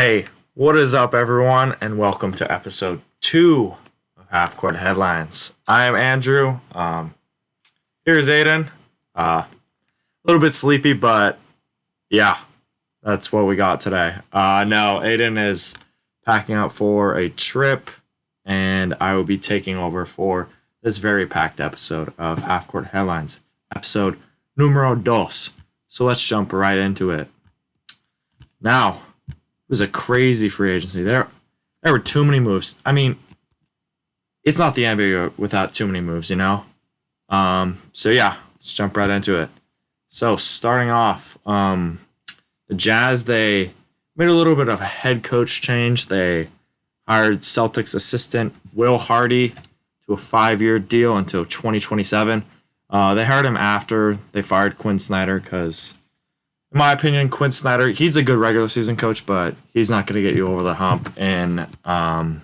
Hey, what is up, everyone, and welcome to episode 2 of Halfcourt Headlines. I am Andrew. Here's Aidan. A little bit sleepy, but yeah, that's what we got today. No, Aidan is packing up for a trip, and I will be taking over for this very packed episode of Halfcourt Headlines, episode numero dos. So let's jump right into it. Now, it was a crazy free agency. There were too many moves. I mean, it's not the NBA without too many moves, you know? So yeah, let's jump right into it. So starting off, the Jazz, they made a little bit of a head coach change. They hired Celtics assistant Will Hardy to a 5-year deal until 2027. They hired him after they fired Quinn Snyder because, in my opinion, Quinn Snyder, he's a good regular season coach, but he's not going to get you over the hump in the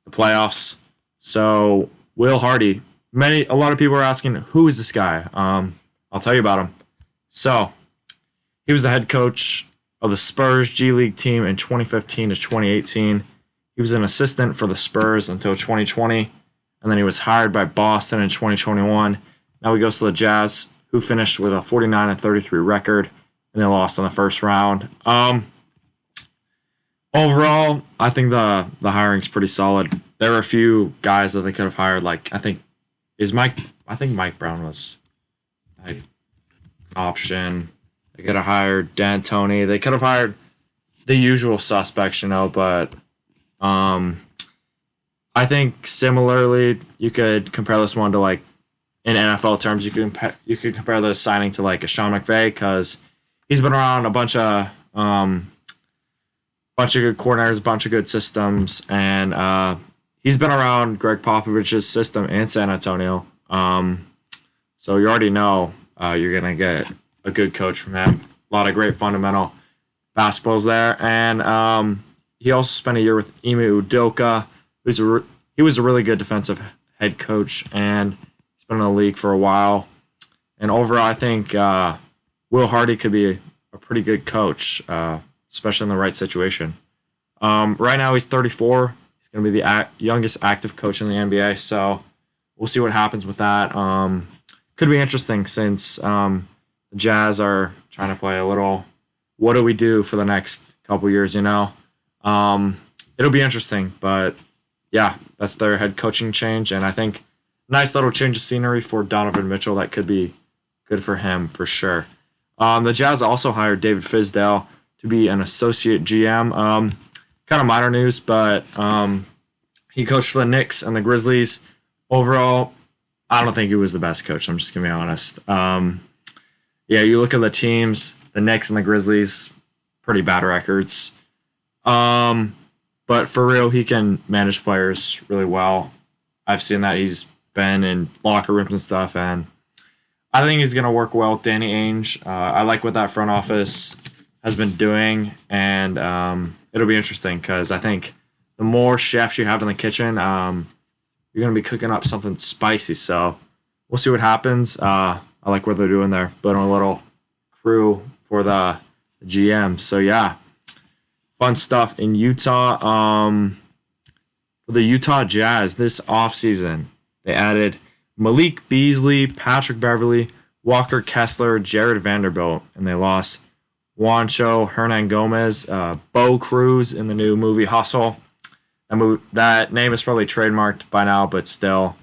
playoffs. So Will Hardy, a lot of people are asking, who is this guy? I'll tell you about him. So he was the head coach of the Spurs G League team in 2015 to 2018. He was an assistant for the Spurs until 2020, and then he was hired by Boston in 2021. Now he goes to the Jazz, who finished with a 49-33 record, and they lost in the first round. Overall, I think the hiring's pretty solid. There were a few guys that they could have hired. Like I think Mike Brown was an option. They could have hired D'Antoni. They could have hired the usual suspects, you know. But I think similarly, you could compare this one to, like, in NFL terms, you could compare this signing to like a Sean McVay, because he's been around a bunch of good coordinators, a bunch of good systems, and he's been around Greg Popovich's system in San Antonio. So you already know you're gonna get a good coach from him. A lot of great fundamental basketballs there, and he also spent a year with Ime Udoka, he was a really good defensive head coach, and he's been in the league for a while. And overall, I think Will Hardy could be a pretty good coach, especially in the right situation. Right now, he's 34. He's going to be the youngest active coach in the NBA, so we'll see what happens with that. Could be interesting since the Jazz are trying to play a little, what do we do for the next couple years, you know? It'll be interesting, but yeah, that's their head coaching change, and I think nice little change of scenery for Donovan Mitchell. That could be good for him for sure. The Jazz also hired David Fizdale to be an associate GM. Kind of minor news, but he coached for the Knicks and the Grizzlies. Overall, I don't think he was the best coach. I'm just going to be honest. Yeah, you look at the teams, the Knicks and the Grizzlies, pretty bad records. But for real, he can manage players really well. I've seen that. He's been in locker rooms and stuff, and I think he's going to work well with Danny Ainge. I like what that front office has been doing, and it'll be interesting because I think the more chefs you have in the kitchen, you're going to be cooking up something spicy. So we'll see what happens. I like what they're doing there, building a little crew for the GM. So yeah, fun stuff in Utah. For the Utah Jazz this offseason, they added Malik Beasley, Patrick Beverly, Walker Kessler, Jared Vanderbilt, and they lost Juancho Hernangomez, Bo Cruz in the new movie Hustle. That name is probably trademarked by now, but still,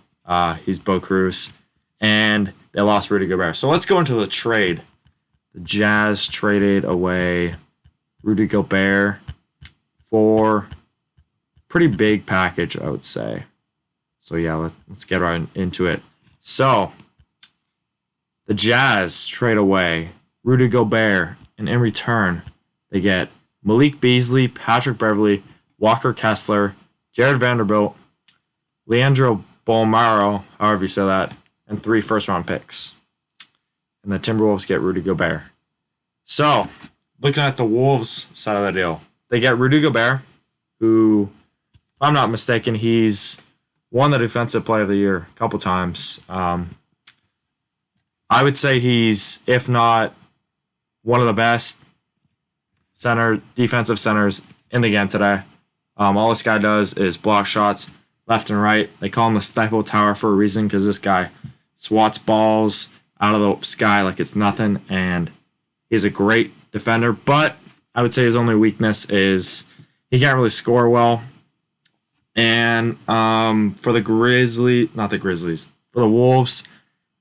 he's Bo Cruz. And they lost Rudy Gobert. So let's go into the trade. The Jazz traded away Rudy Gobert for a pretty big package, I would say. So yeah, let's get right into it. So the Jazz trade away Rudy Gobert, and in return, they get Malik Beasley, Patrick Beverly, Walker Kessler, Jared Vanderbilt, Leandro Bolmaro, however you say that, and 3 first-round picks. And the Timberwolves get Rudy Gobert. So, looking at the Wolves side of the deal, they get Rudy Gobert, who, if I'm not mistaken, he's won the Defensive Player of the Year a couple times. I would say he's, if not one of the best defensive centers in the game today. All this guy does is block shots left and right. They call him the Stifle Tower for a reason because this guy swats balls out of the sky like it's nothing, and he's a great defender. But I would say his only weakness is he can't really score well. And for the for the Wolves,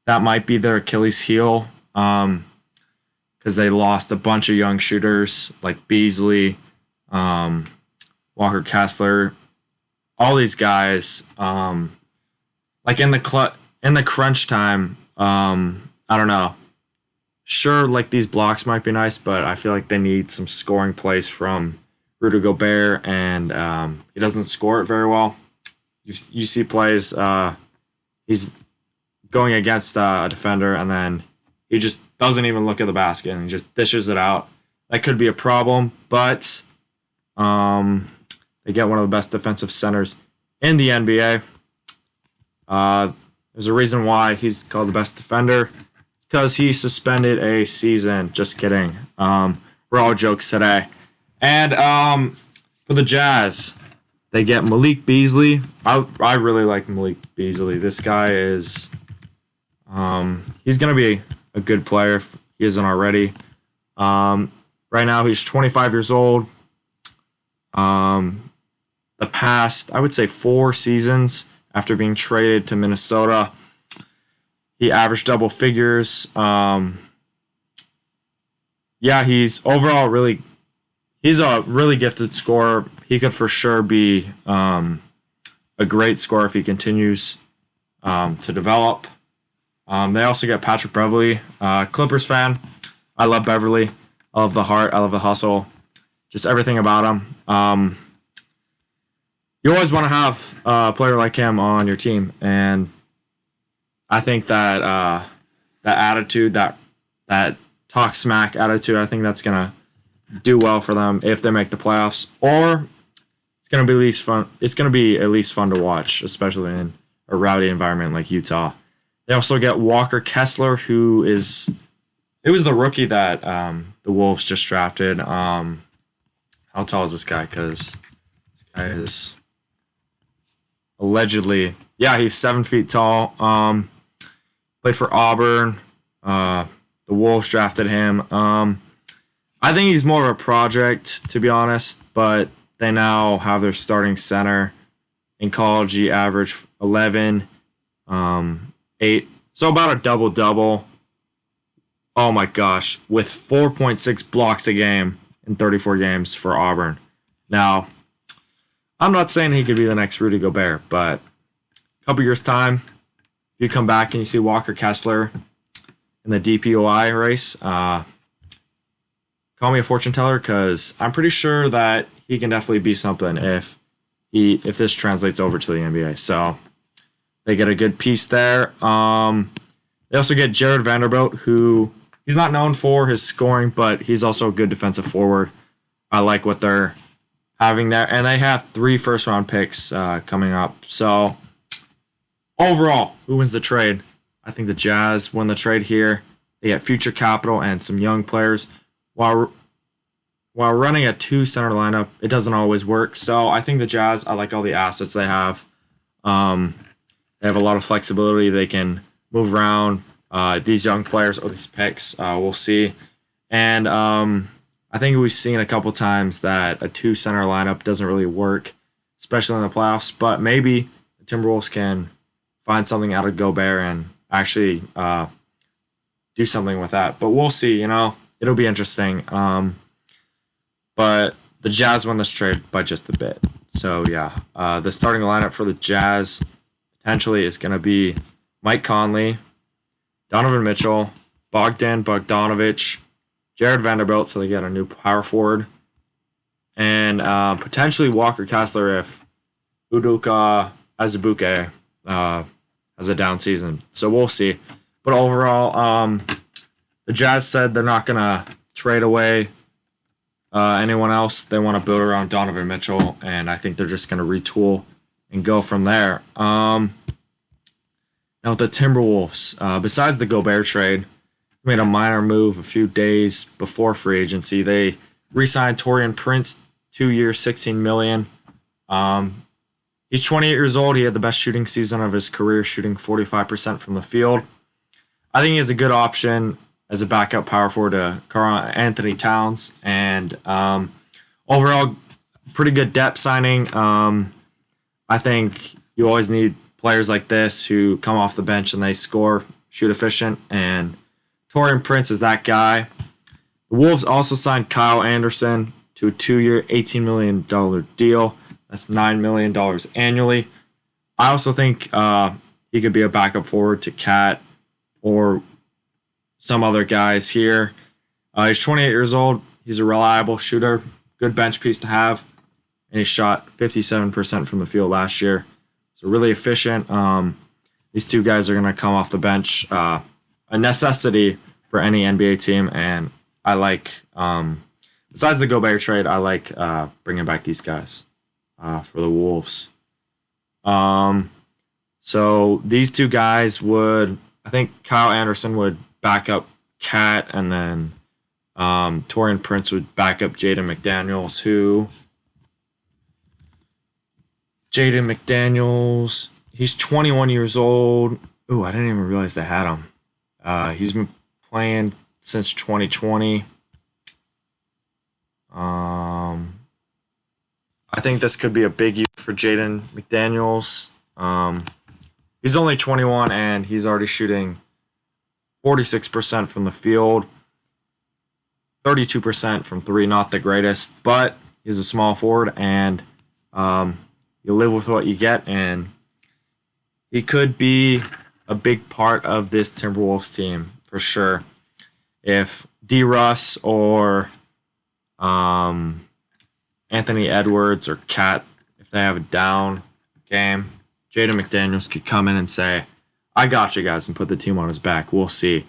that might be their Achilles heel because they lost a bunch of young shooters like Beasley, Walker Kessler, all these guys. Like in the crunch time, I don't know. Sure, like these blocks might be nice, but I feel like they need some scoring plays from Rudy Gobert, and he doesn't score it very well. You see plays, he's going against a defender, and then he just doesn't even look at the basket and he just dishes it out. That could be a problem, but they get one of the best defensive centers in the NBA. There's a reason why he's called the best defender. It's because he suspended a season. Just kidding. We're all jokes today. And for the Jazz, they get Malik Beasley. I really like Malik Beasley. This guy is he's going to be a good player if he isn't already. Right now, he's 25 years old. The past, I would say 4 seasons after being traded to Minnesota, he averaged double figures. He's overall he's a really gifted scorer. He could for sure be a great scorer if he continues to develop. They also get Patrick Beverley, Clippers fan. I love Beverley. I love the heart. I love the hustle. Just everything about him. You always want to have a player like him on your team, and I think that that attitude, that talk smack attitude, I think that's gonna do well for them if they make the playoffs, or it's gonna be at least fun. It's gonna be at least fun to watch, especially in a rowdy environment like Utah. They also get Walker Kessler, who was the rookie that the Wolves just drafted. How tall is this guy? Because this guy is allegedly, he's 7 feet tall. Played for Auburn. The Wolves drafted him. I think he's more of a project, to be honest, but they now have their starting center. In college, he averaged 11, 8. So about a double-double. Oh my gosh. With 4.6 blocks a game in 34 games for Auburn. Now, I'm not saying he could be the next Rudy Gobert, but a couple years' time, if you come back and you see Walker Kessler in the DPOI race, call me a fortune teller because I'm pretty sure that he can definitely be something if this translates over to the NBA. So they get a good piece there. They also get Jared Vanderbilt, who he's not known for his scoring, but he's also a good defensive forward. I like what they're having there. And they have 3 first-round picks coming up. So overall, who wins the trade? I think the Jazz win the trade here. They get future capital and some young players. While running a 2-center lineup, it doesn't always work. So I think the Jazz, I like all the assets they have. They have a lot of flexibility. They can move around these young players or these picks. We'll see. And I think we've seen a couple times that a 2-center lineup doesn't really work, especially in the playoffs. But maybe the Timberwolves can find something out of Gobert and actually do something with that. But we'll see. It'll be interesting. But the Jazz won this trade by just a bit. So the starting lineup for the Jazz potentially is going to be Mike Conley, Donovan Mitchell, Bogdan Bogdanovic, Jared Vanderbilt, so they get a new power forward, and potentially Walker Kessler if Udoka Azubuike has a down season. So we'll see. But overall, the Jazz said they're not going to trade away anyone else. They want to build around Donovan Mitchell, and I think they're just going to retool and go from there. Now with the Timberwolves, besides the Gobert trade, made a minor move a few days before free agency. They re-signed Taurean Prince 2 years, $16 million. He's 28 years old. He had the best shooting season of his career, shooting 45% from the field. I think he's a good option as a backup power forward to Karl Anthony Towns, and overall, pretty good depth signing. I think you always need players like this who come off the bench and they score, shoot efficient, and Taurean Prince is that guy. The Wolves also signed Kyle Anderson to a 2-year, $18 million deal. That's $9 million annually. I also think he could be a backup forward to Cat or some other guys here. He's 28 years old. He's a reliable shooter, good bench piece to have, and he shot 57% from the field last year. So really efficient. These two guys are going to come off the bench, a necessity for any NBA team, and I like, besides the Gobert trade, I like bringing back these guys for the Wolves. So these two guys would, I think Kyle Anderson would back up Cat, and then Taurean Prince would back up Jaden McDaniels, he's 21 years old. Ooh, I didn't even realize they had him. He's been playing since 2020. I think this could be a big year for Jaden McDaniels. He's only 21 and he's already shooting 46% from the field, 32% from three, not the greatest, but he's a small forward, and you live with what you get, and he could be a big part of this Timberwolves team for sure. If D. Russ or Anthony Edwards or Cat, if they have a down game, Jaden McDaniels could come in and say, I got you guys, and put the team on his back. We'll see.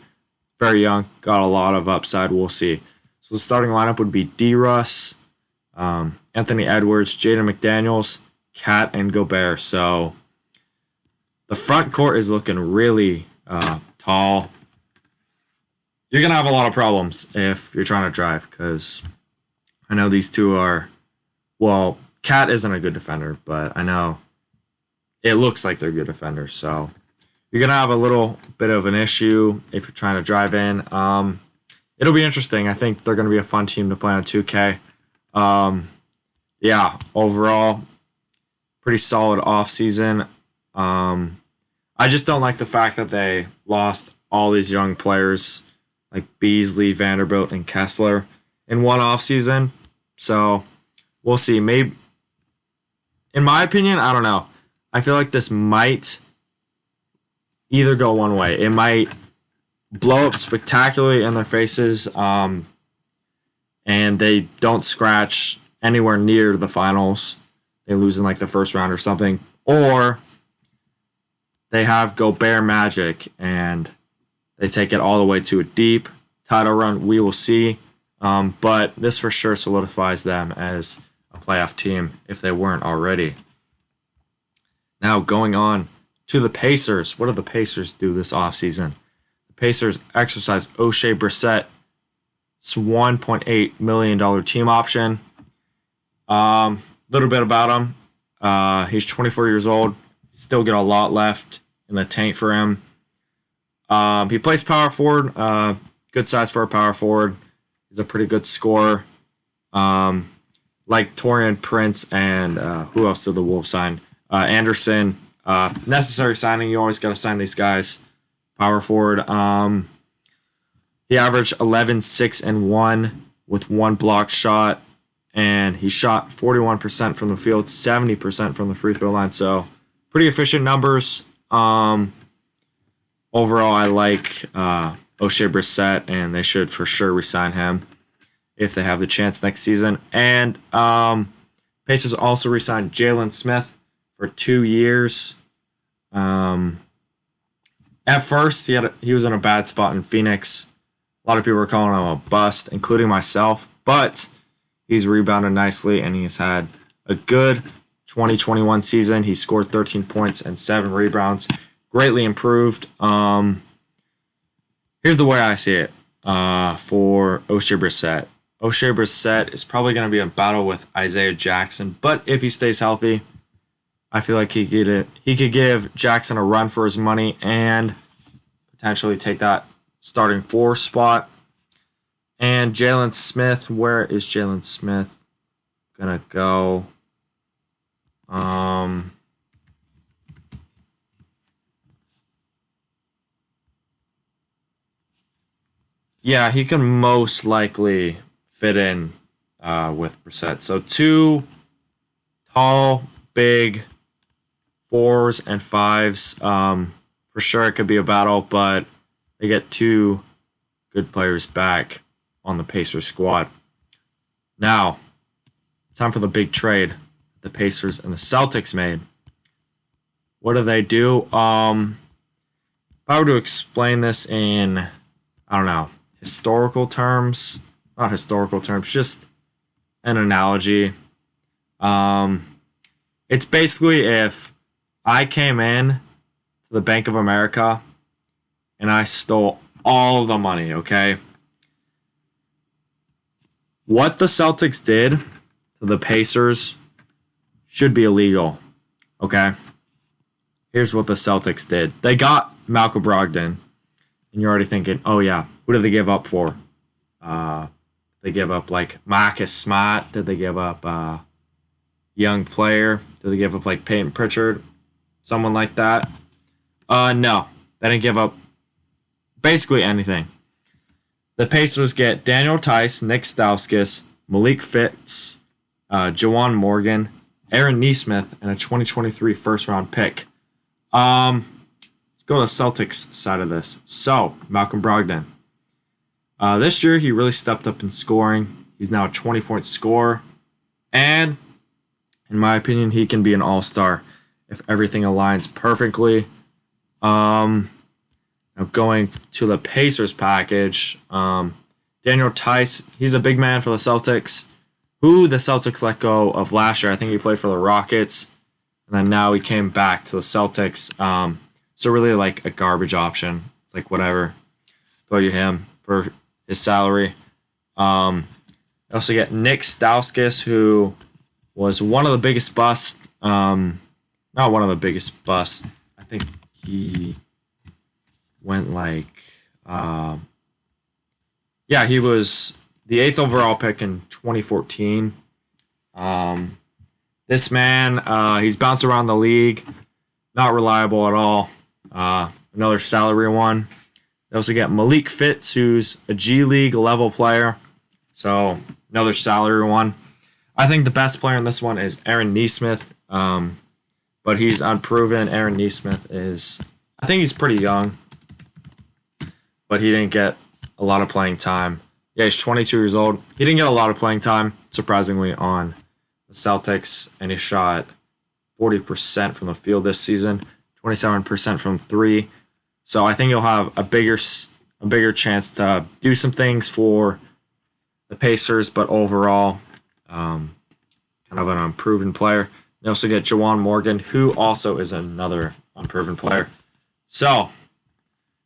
Very young, got a lot of upside. We'll see. So the starting lineup would be D. Russ, Anthony Edwards, Jaden McDaniels, Cat, and Gobert. So the front court is looking really tall. You're going to have a lot of problems if you're trying to drive, because I know these two are, well, Cat isn't a good defender, but I know it looks like they're good defenders. So you're going to have a little bit of an issue if you're trying to drive in. It'll be interesting. I think they're going to be a fun team to play on 2K. Yeah, overall, pretty solid offseason. I just don't like the fact that they lost all these young players like Beasley, Vanderbilt, and Kessler in one offseason. So we'll see. Maybe, in my opinion, I don't know. I feel like this might either go one way. It might blow up spectacularly in their faces, and they don't scratch anywhere near the finals. They lose in like the first round or something. Or they have Gobert magic and they take it all the way to a deep title run. We will see. But this for sure solidifies them as a playoff team if they weren't already. Now going on to the Pacers. What do the Pacers do this offseason? The Pacers exercise O'Shea Brissett. It's $1.8 million team option. Little bit about him. He's 24 years old. Still got a lot left in the tank for him. He plays power forward. Good size for a power forward. He's a pretty good scorer. Like Taurean Prince and who else did the Wolves sign? Anderson. Necessary signing. You always got to sign these guys. Power forward. He averaged 11, 6, and 1 with one blocked shot. And he shot 41% from the field, 70% from the free throw line. So pretty efficient numbers. Overall, I like O'Shea Brissett, and they should for sure re-sign him if they have the chance next season. And Pacers also re-signed Jalen Smith for 2 years. At first, he was in a bad spot in Phoenix. A lot of people were calling him a bust, including myself. But he's rebounded nicely, and he's had a good 2021 season. He scored 13 points and 7 rebounds. Greatly improved. Here's the way I see it for O'Shea Brissett. O'Shea Brissett is probably going to be in battle with Isaiah Jackson, but if he stays healthy, I feel like he could give Jackson a run for his money and potentially take that starting 4 spot. And Jalen Smith, where is Jalen Smith gonna go? Yeah, he can most likely fit in with Brissett. So 2 tall, big 4s and 5s. For sure, it could be a battle, but they get 2 good players back on the Pacers squad. Now, it's time for the big trade the Pacers and the Celtics made. What do they do? If I were to explain this in, I don't know, historical terms, not historical terms, just an analogy. It's basically if I came in to the Bank of America and I stole all of the money, okay? What the Celtics did to the Pacers should be illegal, okay? Here's what the Celtics did. They got Malcolm Brogdon, and you're already thinking, oh yeah, who did they give up for? They give up like Marcus Smart. Did they give up young player? Did they give up like Peyton Pritchard? Someone like that? No, they didn't give up basically anything. The Pacers get Daniel Tice, Nick Stauskas, Malik Fitz, Jawan Morgan, Aaron Nesmith, and a 2023 first-round pick. Let's go to the Celtics side of this. So, Malcolm Brogdon. This year, he really stepped up in scoring. He's now a 20-point scorer. And, in my opinion, he can be an all-star if everything aligns perfectly. Now going to the Pacers package, Daniel Tice, he's a big man for the Celtics, who the Celtics let go of last year. I think he played for the Rockets, and then now he came back to the Celtics. So really like a garbage option. It's like whatever. Throw you him for his salary. I also get Nick Stauskas, who was one of the biggest busts. Not one of the biggest busts. I think he went like, he was the 8th overall pick in 2014. This man, he's bounced around the league, not reliable at all. Another salary one. They also get Malik Fitz, who's a G League level player. So another salary one. I think the best player in this one is Aaron Nesmith, but he's unproven. Aaron Nesmith I think he's pretty young, but he didn't get a lot of playing time. Yeah, he's 22 years old. He didn't get a lot of playing time, surprisingly, on the Celtics, and he shot 40% from the field this season, 27% from 3. So I think he'll have a bigger chance to do some things for the Pacers, but overall, kind of an unproven player. They also get Jawan Morgan, who also is another unproven player. So,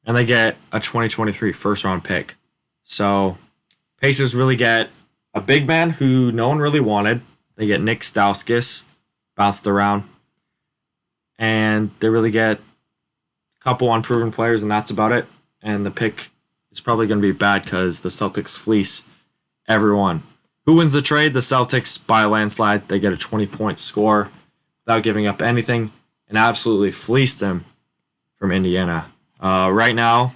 and they get a 2023 first-round pick. So, Pacers really get a big man who no one really wanted. They get Nick Stauskas, bounced around. And they really get a couple unproven players, and that's about it. And the pick is probably going to be bad because the Celtics fleece everyone. Who wins the trade? The Celtics by a landslide. They get a 20-point score without giving up anything and absolutely fleeced them from Indiana. Right now,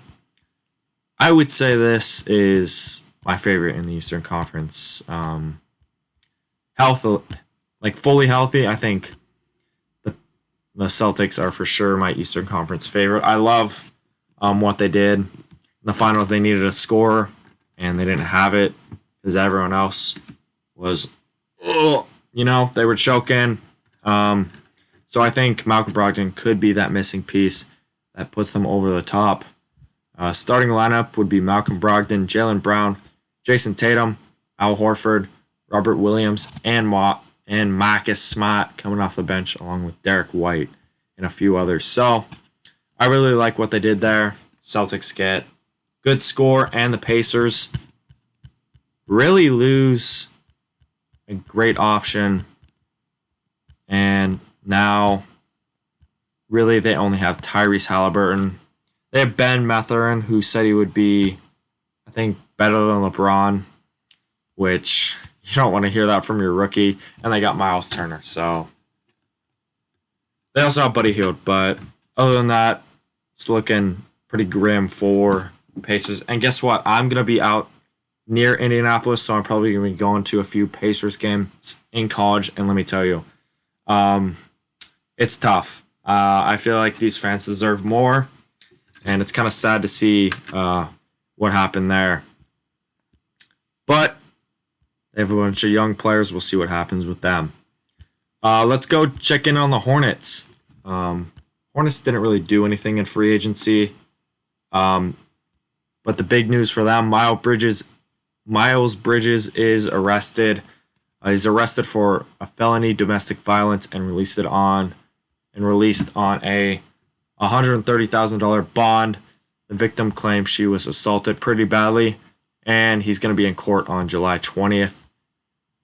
I would say this is my favorite in the Eastern Conference. Fully healthy, I think the Celtics are for sure my Eastern Conference favorite. I love what they did. In the finals, they needed a scorer, and they didn't have it because everyone else was, they were choking. So I think Malcolm Brogdon could be that missing piece that puts them over the top. Starting lineup would be Malcolm Brogdon, Jaylen Brown, Jason Tatum, Al Horford, Robert Williams, and Marcus Smart coming off the bench along with Derek White and a few others. So I really like what they did there. Celtics get good score, and the Pacers really lose a great option, and now really they only have Tyrese Halliburton. They have Ben Mathurin, who said he would be, I think, better than LeBron, which you don't want to hear that from your rookie. And they got Miles Turner, so they also have Buddy Hield, but other than that, it's looking pretty grim for Pacers. And guess what? I'm going to be out near Indianapolis, so I'm probably going to be going to a few Pacers games in college. And let me tell you, it's tough. I feel like these fans deserve more, and it's kind of sad to see what happened there. But they have a bunch of young players. We'll see what happens with them. Let's go check in on the Hornets. Hornets didn't really do anything in free agency. But the big news for them, Miles Bridges is arrested. He's arrested for a felony domestic violence and released on a $130,000 bond. The victim claims she was assaulted pretty badly, and he's going to be in court on July 20th.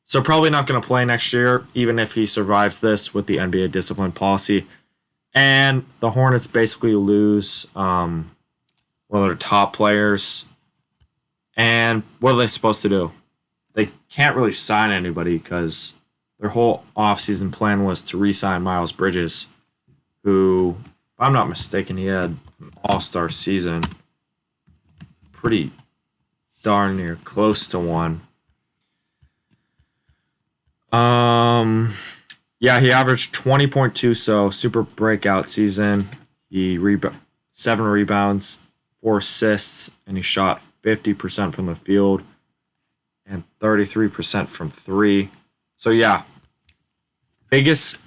So probably not going to play next year, even if he survives this with the NBA discipline policy. And the Hornets basically lose one of their top players. And what are they supposed to do? They can't really sign anybody because their whole offseason plan was to re-sign Miles Bridges, who, if I'm not mistaken, he had an all-star season. Pretty darn near close to one. Yeah, he averaged 20.2, so super breakout season. He 7 rebounds, 4 assists, and he shot 50% from the field and 33% from 3. So yeah, biggest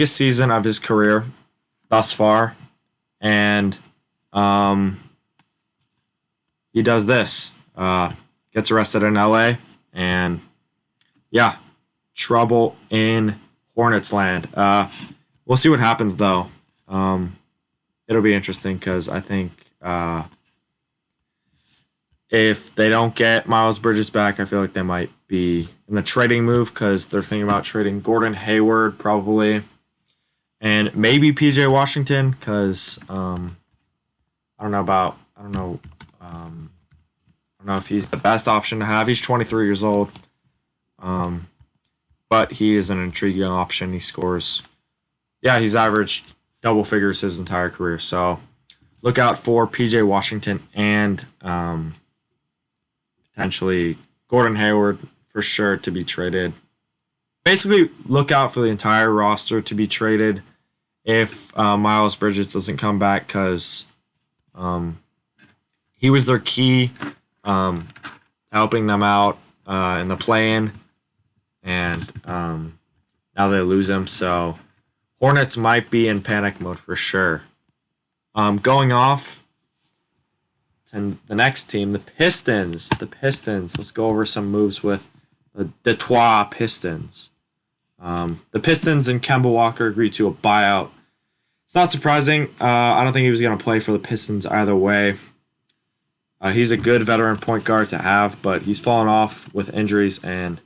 season of his career thus far, and he does this. Gets arrested in LA, and yeah, trouble in Hornets land. We'll see what happens though. It'll be interesting because I think if they don't get Miles Bridges back, I feel like they might be in the trading move because they're thinking about trading Gordon Hayward probably, and maybe PJ Washington because I don't know if he's the best option to have. He's 23 years old. But he is an intriguing option. He scores. Yeah, he's averaged double figures his entire career. So look out for PJ Washington and potentially Gordon Hayward for sure to be traded. Basically, look out for the entire roster to be traded if Miles Bridges doesn't come back because he was their key helping them out in the play-in. And now they lose him, so Hornets might be in panic mode for sure. Going off to the next team, the Pistons. Let's go over some moves with the Detroit Pistons. The Pistons and Kemba Walker agreed to a buyout. It's not surprising. I don't think he was going to play for the Pistons either way. He's a good veteran point guard to have, but he's fallen off with injuries and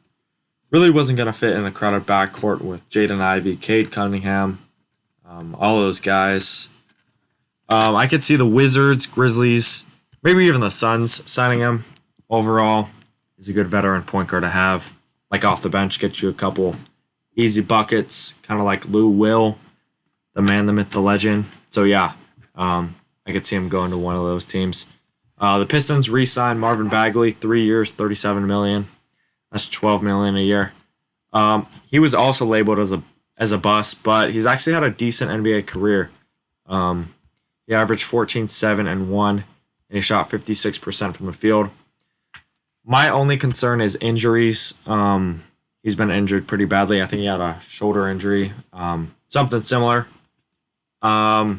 really wasn't going to fit in a crowded backcourt with Jaden Ivey, Cade Cunningham, all those guys. I could see the Wizards, Grizzlies, maybe even the Suns signing him. Overall, he's a good veteran point guard to have. Like off the bench, get you a couple easy buckets, kind of like Lou Will, the man, the myth, the legend. So yeah, I could see him going to one of those teams. The Pistons re-signed Marvin Bagley, 3 years, $37 million. That's $12 million a year. He was also labeled as a bust, but he's actually had a decent NBA career. He averaged 14, 7, and 1, and he shot 56% from the field. My only concern is injuries. He's been injured pretty badly. I think he had a shoulder injury, something similar. But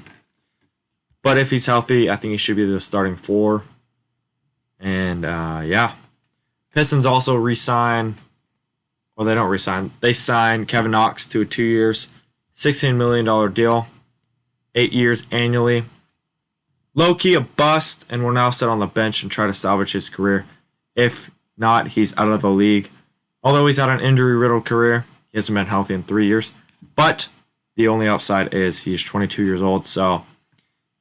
if he's healthy, I think he should be the starting 4. And yeah. Pistons also re-sign, well, they don't re-sign. They signed Kevin Knox to a 2 years, $16 million deal, 8 years annually. Low-key a bust, and will now sit on the bench and try to salvage his career if not, he's out of the league. Although he's had an injury-riddled career, he hasn't been healthy in 3 years. But the only upside is he's 22 years old, so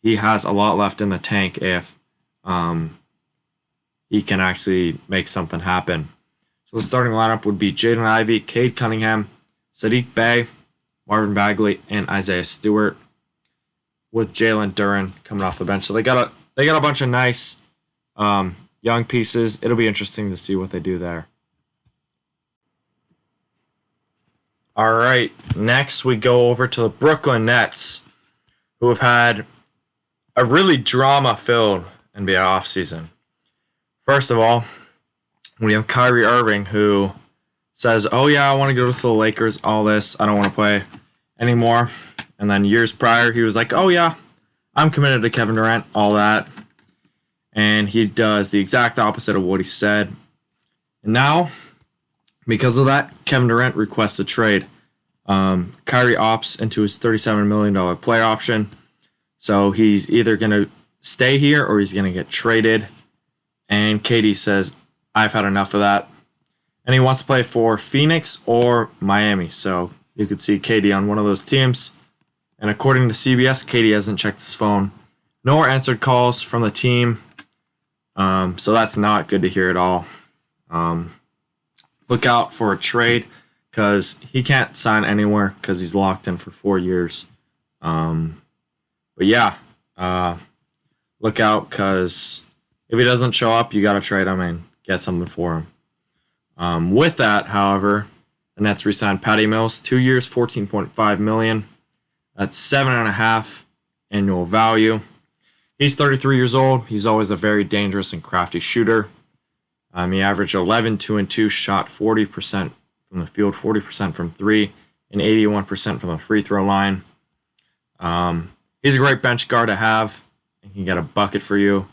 he has a lot left in the tank if he can actually make something happen. So the starting lineup would be Jaden Ivey, Cade Cunningham, Sadiq Bey, Marvin Bagley, and Isaiah Stewart, with Jalen Duren coming off the bench. So they got a bunch of nice young pieces. It'll be interesting to see what they do there. All right, next we go over to the Brooklyn Nets, who have had a really drama-filled NBA offseason. First of all, we have Kyrie Irving, who says, oh yeah, I want to go to the Lakers, all this, I don't want to play anymore. And then years prior, he was like, oh yeah, I'm committed to Kevin Durant, all that. And he does the exact opposite of what he said. And now, because of that, Kevin Durant requests a trade. Kyrie opts into his $37 million play option. So he's either going to stay here or he's going to get traded. And KD says, I've had enough of that. And he wants to play for Phoenix or Miami. So you could see KD on one of those teams. And according to CBS, KD hasn't checked his phone, nor answered calls from the team. So that's not good to hear at all. Look out for a trade because he can't sign anywhere because he's locked in for 4 years. But yeah, look out because if he doesn't show up, you got to trade him and get something for him. With that, however, the Nets re-signed Patty Mills, 2 years, $14.5 million. That's 7.5 annual value. He's 33 years old. He's always a very dangerous and crafty shooter. He averaged 11, 2 and 2, shot 40% from the field, 40% from three, and 81% from the free throw line. He's a great bench guard to have. He can get a bucket for you.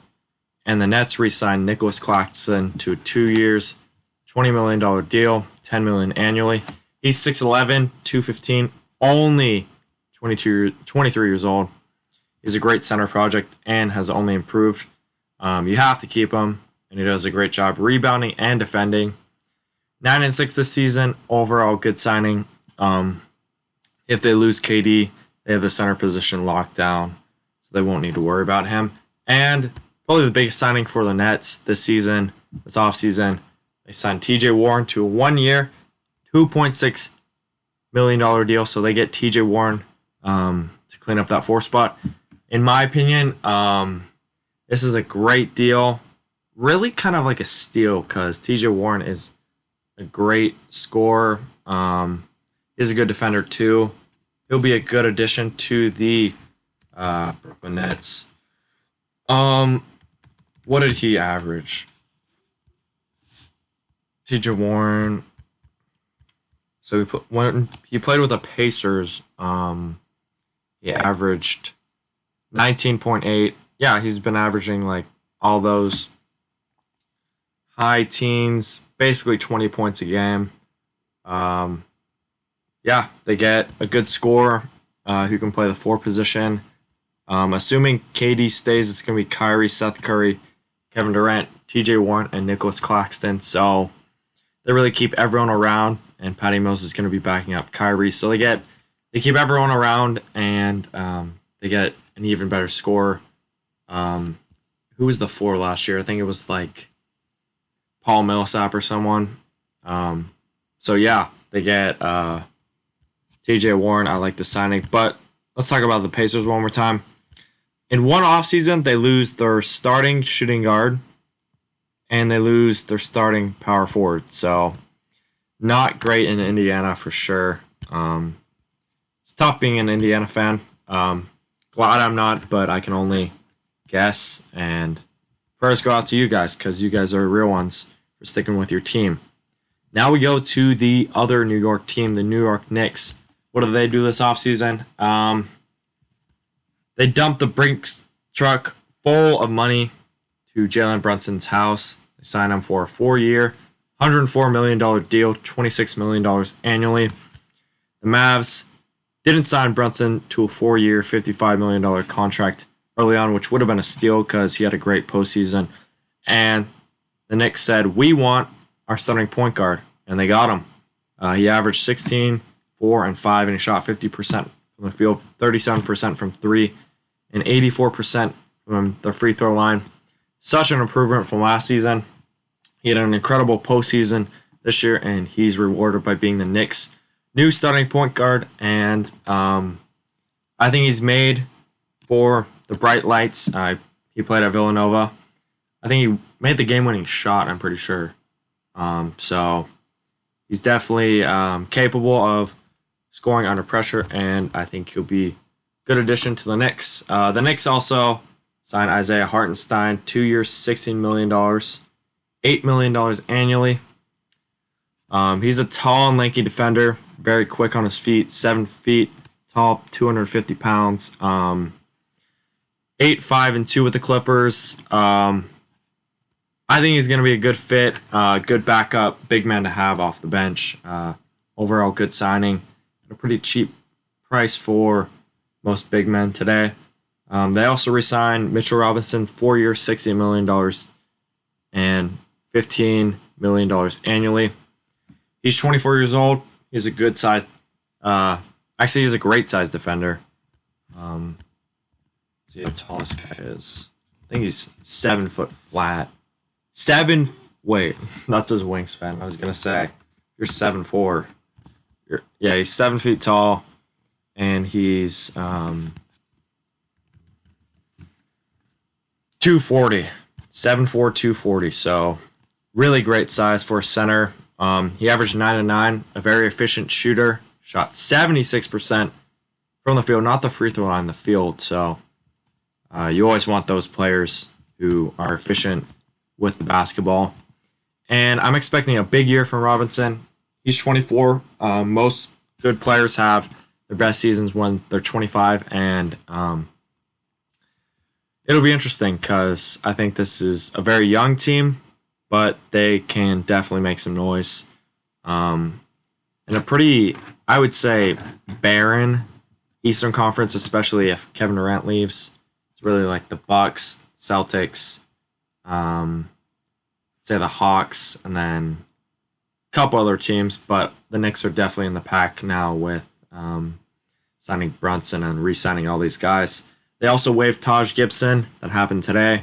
And the Nets re-signed Nicholas Claxton to 2 years, $20 million deal, $10 million annually. He's 6'11", 215, only 23 years old. He's a great center project and has only improved. You have to keep him, and he does a great job rebounding and defending. 9-6 this season, overall good signing. If they lose KD, they have the center position locked down, so they won't need to worry about him. And probably the biggest signing for the Nets this offseason, they signed TJ Warren to a 1 year, $2.6 million deal. So they get TJ Warren to clean up that 4 spot. In my opinion, this is a great deal. Really kind of like a steal because TJ Warren is a great scorer. He's a good defender too. He'll be a good addition to the Brooklyn Nets. What did he average? TJ Warren. So when he played with the Pacers, he averaged 19.8. Yeah, he's been averaging like all those high teens, basically 20 points a game. Yeah, they get a good scorer who can play the 4 position. Assuming KD stays, it's going to be Kyrie, Seth Curry, Kevin Durant, TJ Warren, and Nicholas Claxton. So they really keep everyone around, and Patty Mills is going to be backing up Kyrie. So they keep everyone around, and they get an even better scorer. Who was the 4 last year? I think it was like Paul Millsap or someone. So yeah, they get TJ Warren. I like the signing. But let's talk about the Pacers one more time. In one offseason, they lose their starting shooting guard, and they lose their starting power forward. So not great in Indiana for sure. It's tough being an Indiana fan. Glad I'm not, but I can only guess. And prayers go out to you guys because you guys are real ones for sticking with your team. Now we go to the other New York team, the New York Knicks. What do they do this offseason? They dumped the Brinks truck full of money to Jalen Brunson's house. They signed him for a 4-year, $104 million deal, $26 million annually. The Mavs didn't sign Brunson to a 4-year, $55 million contract early on, which would have been a steal because he had a great postseason. And the Knicks said, we want our starting point guard, and they got him. He averaged 16, 4, and 5, and he shot 50% from the field, 37% from 3, and 84% from the free throw line. Such an improvement from last season. He had an incredible postseason this year, and he's rewarded by being the Knicks' new starting point guard. And I think he's made for the bright lights. He played at Villanova. I think he made the game-winning shot, I'm pretty sure. So he's definitely capable of scoring under pressure, and I think he'll be a good addition to the Knicks. The Knicks also signed Isaiah Hartenstein, 2 years, $16 million, $8 million annually. He's a tall and lanky defender, very quick on his feet, 7 feet tall, 250 pounds. 8, 5, and 2 with the Clippers. I think he's going to be a good fit, good backup, big man to have off the bench. Overall, good signing at a pretty cheap price for most big men today. They also re-signed Mitchell Robinson, 4 years, $60 million, and $15 million annually. He's 24 years old. He's a good size. Actually, he's a great size defender. Let's see how tall this guy is. I think he's 7 foot flat. Wait, that's his wingspan. I was gonna say you're 7'4". He's 7 feet tall, and he's 240. 7'4", 240. So really great size for a center. He averaged 9 and 9, a very efficient shooter. Shot 76% from the field, not the free throw line, the field. So you always want those players who are efficient with the basketball. And I'm expecting a big year from Robinson. He's 24. Most good players have their best seasons when they're 25. And it'll be interesting because I think this is a very young team, but they can definitely make some noise. And a pretty, I would say, barren Eastern Conference, especially if Kevin Durant leaves. It's really like the Bucks, Celtics, say the Hawks, and then a couple other teams, but the Knicks are definitely in the pack now with signing Brunson and re-signing all these guys. They also waived Taj Gibson. That happened today.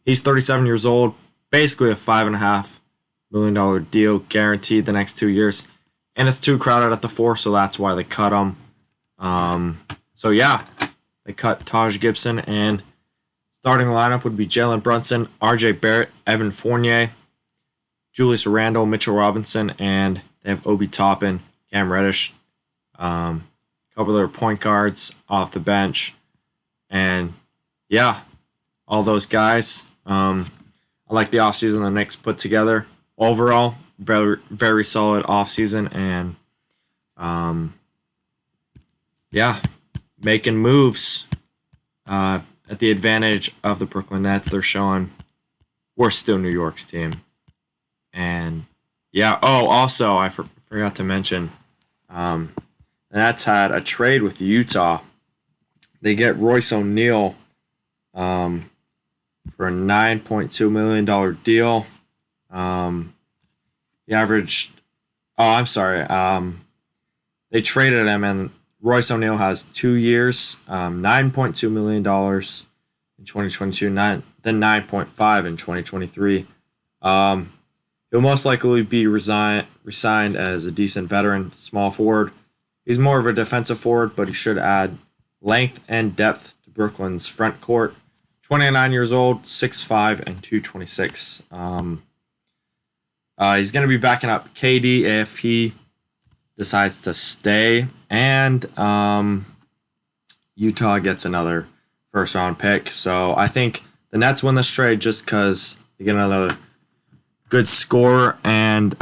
He's 37 years old, basically a $5.5 million deal guaranteed the next 2 years. And it's too crowded at the 4, so that's why they cut him. They cut Taj Gibson, and starting lineup would be Jalen Brunson, R.J. Barrett, Evan Fournier, Julius Randle, Mitchell Robinson, and they have Obi Toppin, Cam Reddish, a couple of their point guards off the bench. And, all those guys. I like the offseason the Knicks put together. Overall, very, very solid offseason. And, making moves at the advantage of the Brooklyn Nets. They're showing we're still New York's team. And, also, I forgot to mention, the Nets had a trade with Utah. They get Royce O'Neal for a $9.2 million deal. He averaged... they traded him, and Royce O'Neal has 2 years, $9.2 million in 2022, then $9.5 in 2023. He'll most likely be resigned as a decent veteran small forward. He's more of a defensive forward, but he should add length and depth to Brooklyn's front court. 29 years old, 6'5", and 226. He's going to be backing up KD if he decides to stay, and Utah gets another first-round pick. So I think the Nets win this trade just because they get another good scorer and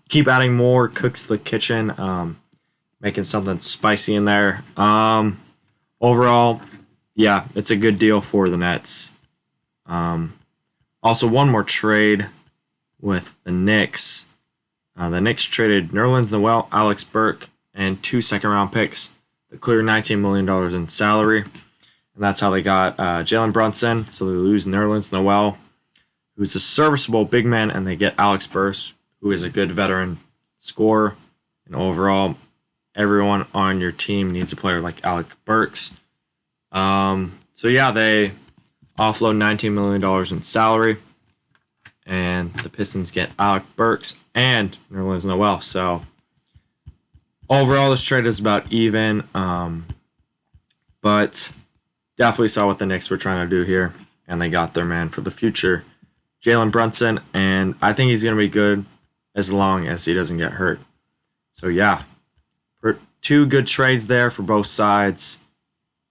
keep adding more cooks to the kitchen, making something spicy in there. Overall, it's a good deal for the Nets. Also, one more trade with the Knicks. The Knicks traded Nerlens Noel, Alex Burke, and 2 second-round picks to clear $19 million in salary. And that's how they got Jalen Brunson. So they lose Nerlens Noel, who's a serviceable big man, and they get Alex who is a good veteran scorer. And overall, everyone on your team needs a player like Alec Burks. So yeah, they offload $19 million in salary, and the Pistons get Alec Burks and Nerlens Noel. So overall, this trade is about even, but definitely saw what the Knicks were trying to do here, and they got their man for the future, Jalen Brunson, and I think he's going to be good as long as he doesn't get hurt. So yeah, two good trades there for both sides.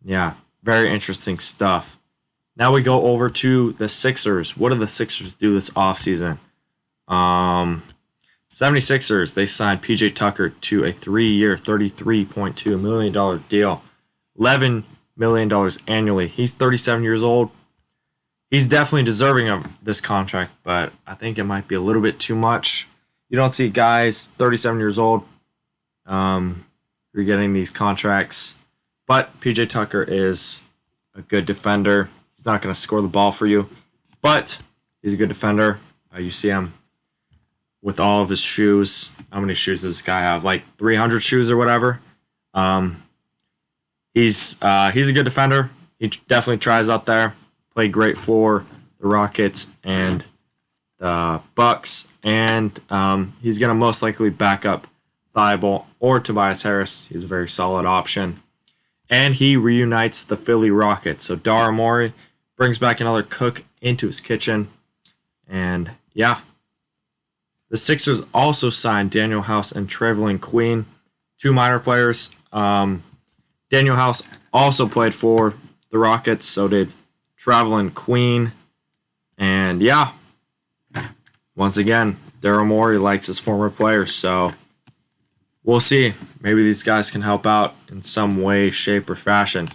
Yeah, very interesting stuff. Now we go over to the Sixers. What did the Sixers do this offseason? 76ers, they signed PJ Tucker to a 3-year, $33.2 million deal. $11 million annually. He's 37 years old. He's definitely deserving of this contract, but I think it might be a little bit too much. You don't see guys 37 years old you're getting these contracts. But PJ Tucker is a good defender. He's not going to score the ball for you, but he's a good defender. You see him with all of his shoes. How many shoes does this guy have? Like 300 shoes or whatever. He's a good defender. He definitely tries out there. Played great for the Rockets and the Bucks, and he's going to most likely back up Thibault or Tobias Harris. He's a very solid option. And he reunites the Philly Rockets. So Daryl Morey brings back another cook into his kitchen. And yeah, the Sixers also signed Daniel House and Trevelyan Queen, two minor players. Daniel House also played for the Rockets, so did Trevelyan Queen. And yeah, once again, Daryl Morey likes his former players, so we'll see. Maybe these guys can help out in some way, shape, or fashion.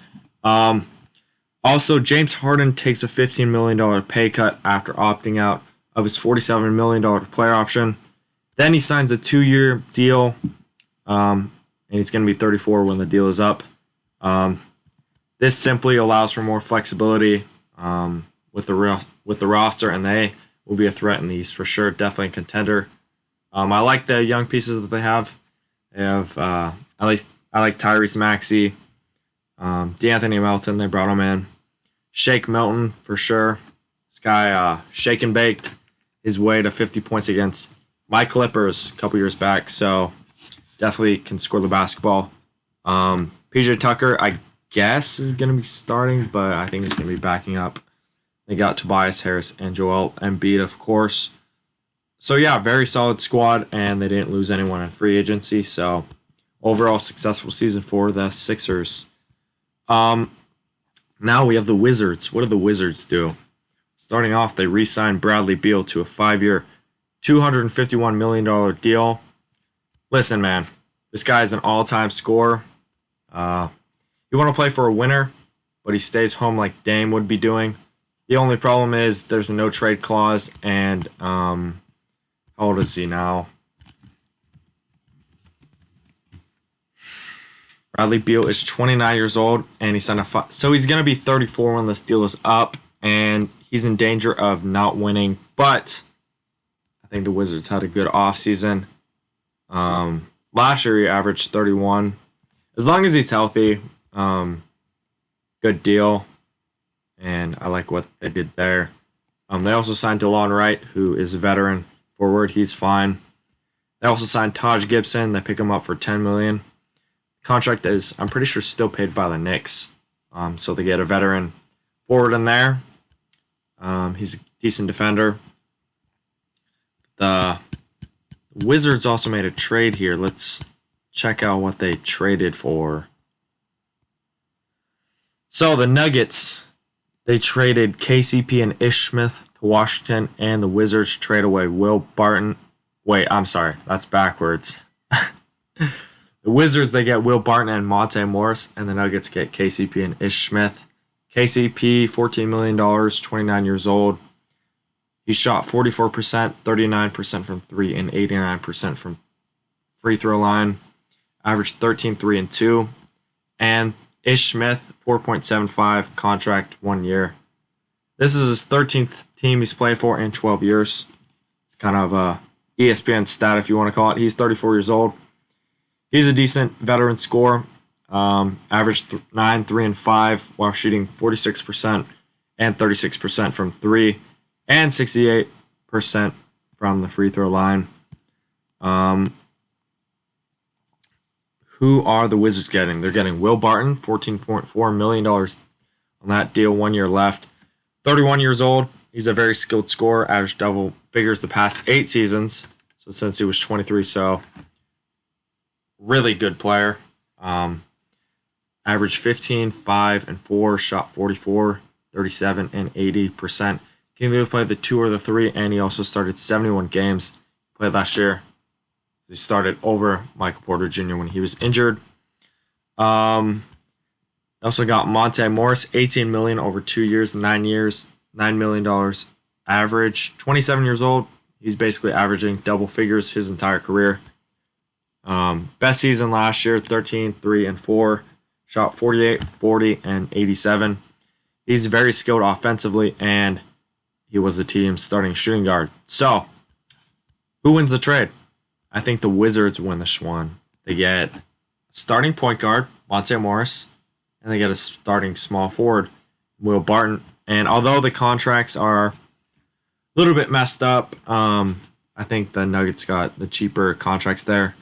Also, James Harden takes a $15 million pay cut after opting out of his $47 million player option. Then he signs a 2-year deal, and he's going to be 34 when the deal is up. This simply allows for more flexibility with the roster, and they will be a threat in the East for sure. Definitely a contender. I like the young pieces that they have. They have I like Tyrese Maxey, DeAnthony Melton. They brought him in. Shake Milton for sure. This guy shake and baked his way to 50 points against my Clippers a couple years back. So definitely can score the basketball. PJ Tucker, I guess, is going to be starting, but I think he's going to be backing up. They got Tobias Harris and Joel Embiid, of course. So yeah, very solid squad, and they didn't lose anyone in free agency. So overall successful season for the Sixers. Now we have the Wizards. What did the Wizards do? Starting off, they re-signed Bradley Beal to a 5-year, $251 million deal. Listen, man, this guy is an all-time scorer. You want to play for a winner, but he stays home like Dame would be doing. The only problem is there's a no-trade clause, and how old is he now? Bradley Beal is 29 years old, and he signed a so he's going to be 34 when this deal is up, and he's in danger of not winning. But I think the Wizards had a good offseason. Last year he averaged 31. As long as he's healthy, good deal, and I like what they did there. They also signed DeLon Wright, who is a veteran forward. He's fine. They also signed Taj Gibson. They pick him up for $10 million. Contract is, I'm pretty sure, still paid by the Knicks. So they get a veteran forward in there. He's a decent defender. The Wizards also made a trade here. Let's check out what they traded for. So the Nuggets, they traded KCP and Ish Smith to Washington, and the Wizards trade away Will Barton. Wait, I'm sorry. That's backwards. The Wizards, they get Will Barton and Monte Morris, and the Nuggets get KCP and Ish Smith. KCP, $14 million, 29 years old. He shot 44%, 39% from 3, and 89% from free throw line. Averaged 13, 3, and 2. And Ish Smith, 4.75, contract 1 year. This is his 13th team he's played for in 12 years. It's kind of ESPN stat, if you want to call it. He's 34 years old. He's a decent veteran scorer. Averaged 9, 3, and 5 while shooting 46% and 36% from 3 and 68% from the free throw line. Who are the Wizards getting? They're getting Will Barton, $14.4 million on that deal, 1 year left. 31 years old. He's a very skilled scorer, averaged double figures the past 8 seasons, so since he was 23, so really good player. Averaged 15, 5, and 4, shot 44, 37, and 80%. Can either play the 2 or the 3, and he also started 71 games. Played last year. He started over Michael Porter Jr. when he was injured. Also got Monte Morris, $18 million over 2 years, 9 years, $9 million average. 27 years old. He's basically averaging double figures his entire career. Best season last year, 13, 3, and 4. Shot 48, 40, and 87. He's very skilled offensively, and he was the team's starting shooting guard. So, who wins the trade? I think the Wizards win this one. They get starting point guard, Monte Morris, and they get a starting small forward, Will Barton. And although the contracts are a little bit messed up, I think the Nuggets got the cheaper contracts there.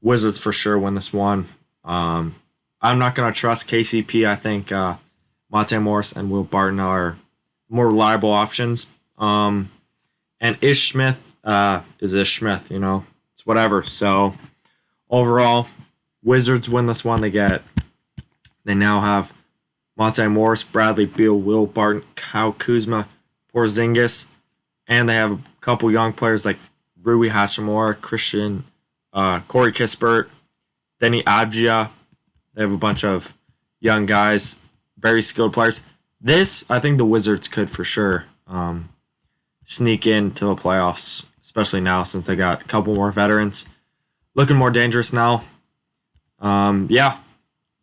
Wizards for sure win this one. I'm not going to trust KCP. I think Monte Morris and Will Barton are more reliable options. And Ish Smith is Ish Smith, it's whatever. So overall, Wizards win this one. They now have Monte Morris, Bradley Beal, Will Barton, Kyle Kuzma, Porzingis, and they have a couple young players like Rui Hachimura, Corey Kispert, Denny Abdia. They have a bunch of young guys, very skilled players. I think the Wizards could for sure sneak into the playoffs, especially now since they got a couple more veterans. Looking more dangerous now.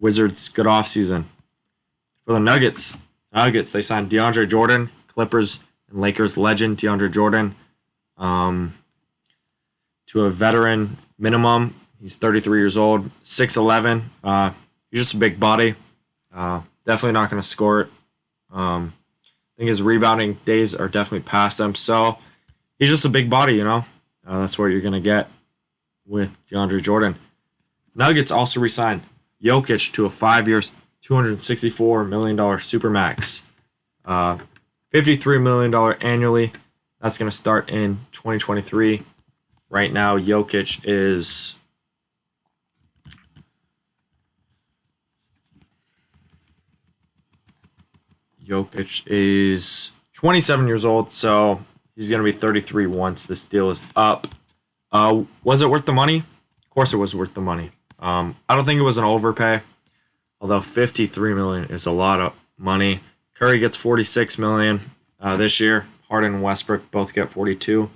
Wizards, good offseason. For the Nuggets, they signed DeAndre Jordan, Clippers and Lakers legend DeAndre Jordan, to a veteran minimum. He's 33 years old, 6'11". He's just a big body. Definitely not going to score it. I think his rebounding days are definitely past him. So he's just a big body, That's what you're going to get with DeAndre Jordan. Nuggets also re-signed Jokic to a 5-year, $264 million supermax. $53 million annually. That's going to start in 2023. Right now, Jokic is Jokic is 27 years old, so he's going to be 33 once this deal is up. Was it worth the money? Of course it was worth the money. I don't think it was an overpay, although $53 million is a lot of money. Curry gets $46 million this year. Harden and Westbrook both get $42.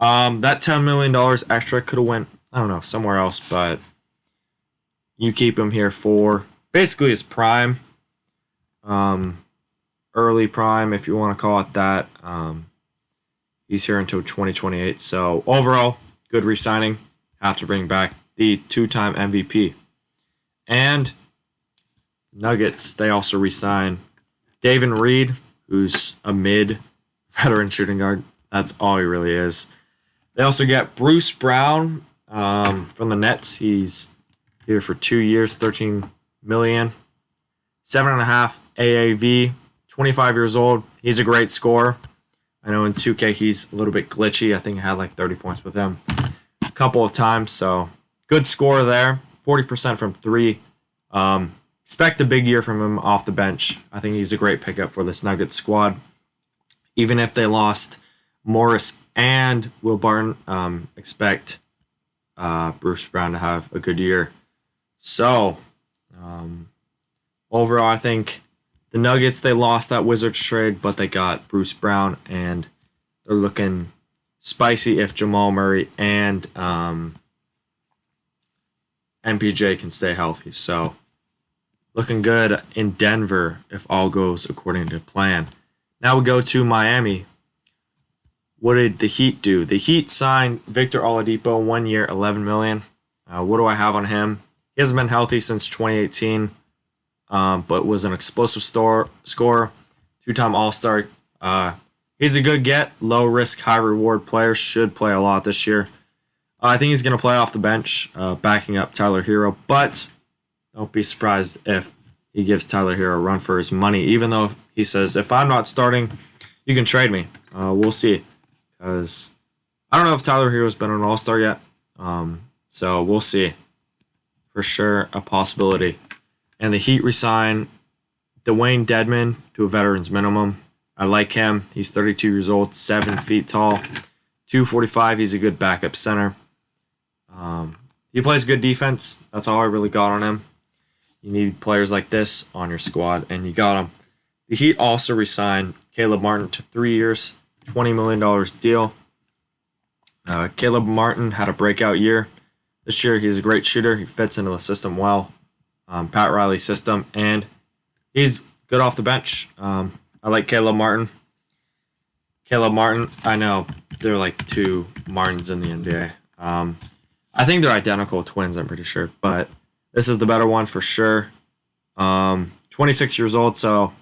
That $10 million extra could have went, I don't know, somewhere else, but you keep him here for basically his prime, early prime, if you want to call it that. He's here until 2028. So overall, good re-signing. Have to bring back the two-time MVP. And Nuggets, they also re-sign David Reed, who's a mid-veteran shooting guard. That's all he really is. They also get Bruce Brown from the Nets. He's here for 2 years, $13 million. 7.5 AAV, 25 years old. He's a great scorer. I know in 2K he's a little bit glitchy. I think I had like 30 points with him a couple of times. So good score there. 40% from 3. Expect a big year from him off the bench. I think he's a great pickup for this Nuggets squad. Even if they lost Morris and Will Barton, expect Bruce Brown to have a good year. So, overall, I think the Nuggets, they lost that Wizards trade, but they got Bruce Brown, and they're looking spicy if Jamal Murray and MPJ can stay healthy. So, looking good in Denver if all goes according to plan. Now we go to Miami. What did the Heat do? The Heat signed Victor Oladipo 1 year, $11 million. What do I have on him? He hasn't been healthy since 2018, but was an explosive scorer, two-time All-Star. He's a good get, low-risk, high-reward player. Should play a lot this year. I think he's going to play off the bench, backing up Tyler Hero, but don't be surprised if he gives Tyler Hero a run for his money, even though he says, if I'm not starting, you can trade me. We'll see, because I don't know if Tyler Hero's been an All-Star yet, so we'll see. For sure, a possibility. And the Heat resign Dwayne Dedman to a veteran's minimum. I like him. He's 32 years old, 7 feet tall, 245. He's a good backup center. He plays good defense. That's all I really got on him. You need players like this on your squad, and you got him. The Heat also re-signed Caleb Martin to 3 years, $20 million deal. Caleb Martin had a breakout year. This year, he's a great shooter. He fits into the system well, Pat Riley's system, and he's good off the bench. I like Caleb Martin. Caleb Martin, I know there are like two Martins in the NBA. I think they're identical twins, I'm pretty sure, but this is the better one for sure. 26 years old, so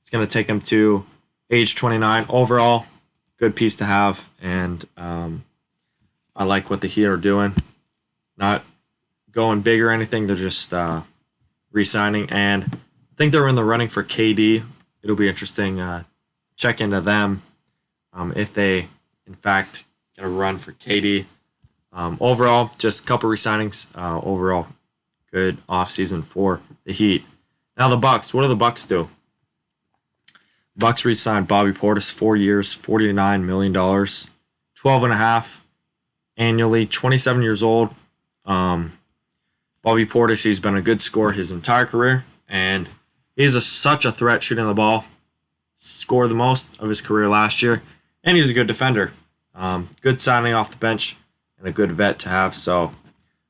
it's going to take him to age 29. Overall, good piece to have, and I like what the Heat are doing. Not going big or anything, they're just re-signing, and I think they're in the running for KD. It'll be interesting. Check into them if they, in fact, get a run for KD. Overall, just a couple re-signings. Overall, good offseason for the Heat. Now the Bucks. What do the Bucks do? Bucks re-signed Bobby Portis 4 years, $49 million, 12.5 annually, 27 years old. Bobby Portis, he's been a good scorer his entire career, and he's such a threat shooting the ball. Scored the most of his career last year, and he's a good defender. Good signing off the bench and a good vet to have. So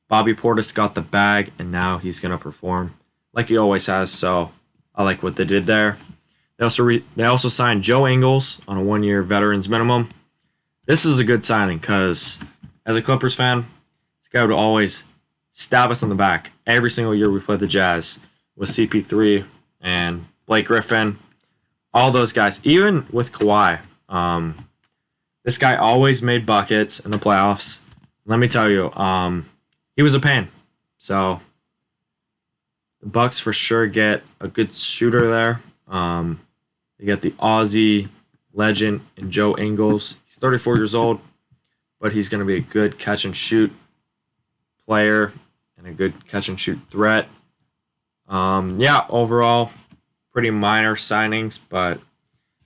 Bobby Portis got the bag, and now he's going to perform like he always has. So I like what they did there. They also signed Joe Ingles on a 1-year veterans minimum. This is a good signing because as a Clippers fan, this guy would always stab us in the back every single year we played the Jazz with CP3 and Blake Griffin, all those guys. Even with Kawhi, this guy always made buckets in the playoffs. Let me tell you, he was a pain. So the Bucks for sure get a good shooter there. They get the Aussie legend in Joe Ingles. He's 34 years old, but he's going to be a good catch and shoot player and a good catch and shoot threat. Overall, pretty minor signings, but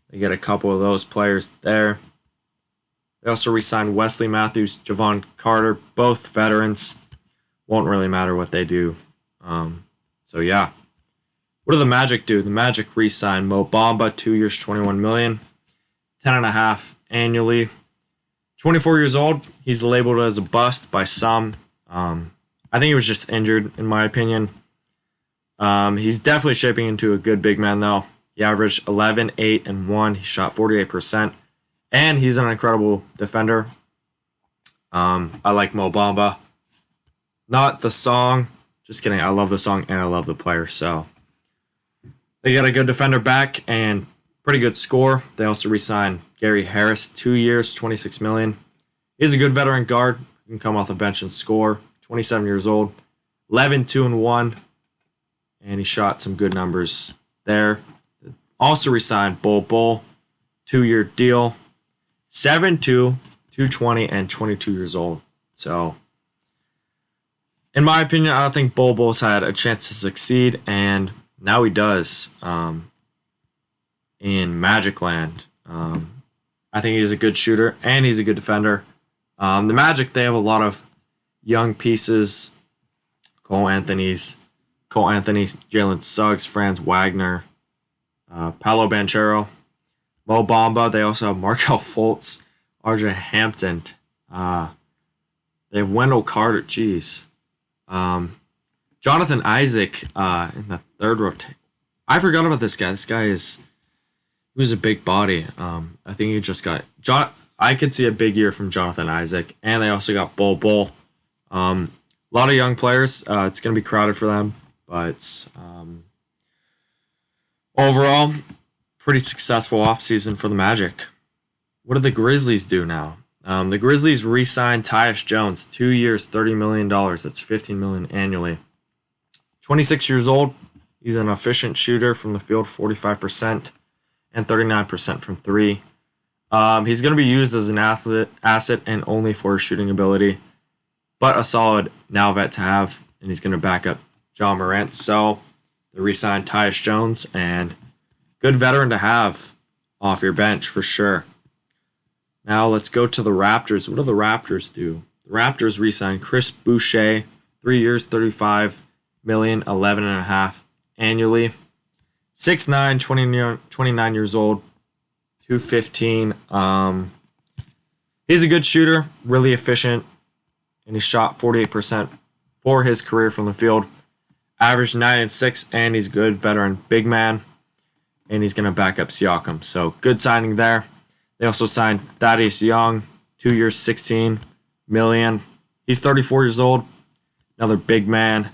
they get a couple of those players there. They also re-signed Wesley Matthews, Javon Carter, both veterans. Won't really matter what they do. What do the Magic do? The Magic re-signed Mo Bamba, 2 years, $21 million, 10.5 annually. 24 years old. He's labeled as a bust by some. I think he was just injured, in my opinion. He's definitely shaping into a good big man, though. He averaged 11, 8, and 1. He shot 48%. And he's an incredible defender. I like Mo Bamba. Not the song. Just kidding. I love the song and I love the player. So they got a good defender back and pretty good score. They also re-signed Gary Harris, 2 years, $26 million. He's a good veteran guard. He can come off the bench and score. 27 years old. 11, 2, and 1. And he shot some good numbers there. Also re-signed Bull, 2-year deal. 7'2", 220, and 22 years old. So, in my opinion, I don't think Bull's had a chance to succeed, and now he does in Magic Land. I think he's a good shooter, and he's a good defender. The Magic, they have a lot of young pieces. Cole Anthony, Jalen Suggs, Franz Wagner, Paolo Banchero, Mo Bamba. They also have Markelle Fultz, RJ Hampton. They have Wendell Carter. Jeez. Jonathan Isaac in the third rotation. I forgot about this guy. He was a big body. I think he just got I could see a big year from Jonathan Isaac, and they also got Bol Bol. A lot of young players. It's going to be crowded for them, but overall, pretty successful offseason for the Magic. What do the Grizzlies do now? The Grizzlies re-signed Tyus Jones, 2 years, $30 million. That's $15 million annually. 26 years old. He's an efficient shooter from the field, 45% and 39% from three. He's going to be used as an asset and only for his shooting ability, but a solid now vet to have, and he's going to back up John Morant. So they re-signed Tyus Jones, and good veteran to have off your bench for sure. Now let's go to the Raptors. What do the Raptors do? The Raptors re-signed Chris Boucher, 3 years, $35 million, 11.5 annually. 6'9", 29 years old, 215. He's a good shooter, really efficient, and he shot 48% for his career from the field. Averaged 9 and 6, and he's good veteran big man, and he's going to back up Siakam. So good signing there. They also signed Thaddeus Young, 2 years, $16 million. He's 34 years old, another big man.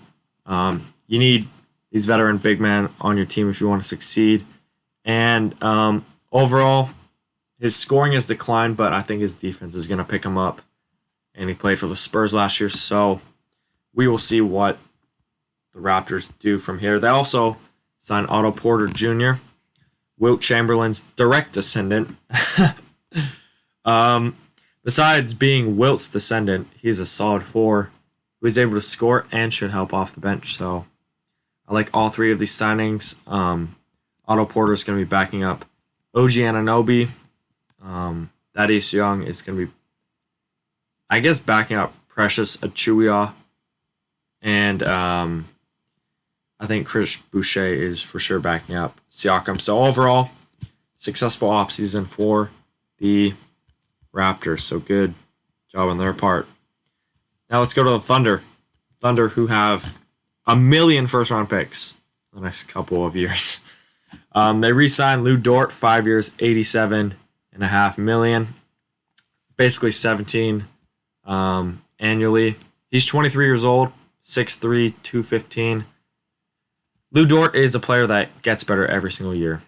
You need these veteran big men on your team if you want to succeed. And overall, his scoring has declined, but I think his defense is going to pick him up. And he played for the Spurs last year, so we will see what the Raptors do from here. They also signed Otto Porter Jr., Wilt Chamberlain's direct descendant. Besides being Wilt's descendant, he's a solid four who is able to score and should help off the bench. So I like all three of these signings. Otto Porter is going to be backing up OG Anunoby. Thaddeus Young is going to be, I guess, backing up Precious Achiuwa. And I think Chris Boucher is for sure backing up Siakam. So overall, successful offseason for the Raptors. So good job on their part. Now let's go to the Thunder. Thunder, who have 1 million first-round picks the next couple of years. They re-signed Lou Dort, 5 years, $87.5 million. Basically 17 annually. He's 23 years old, 6'3", 215. Lou Dort is a player that gets better every single year.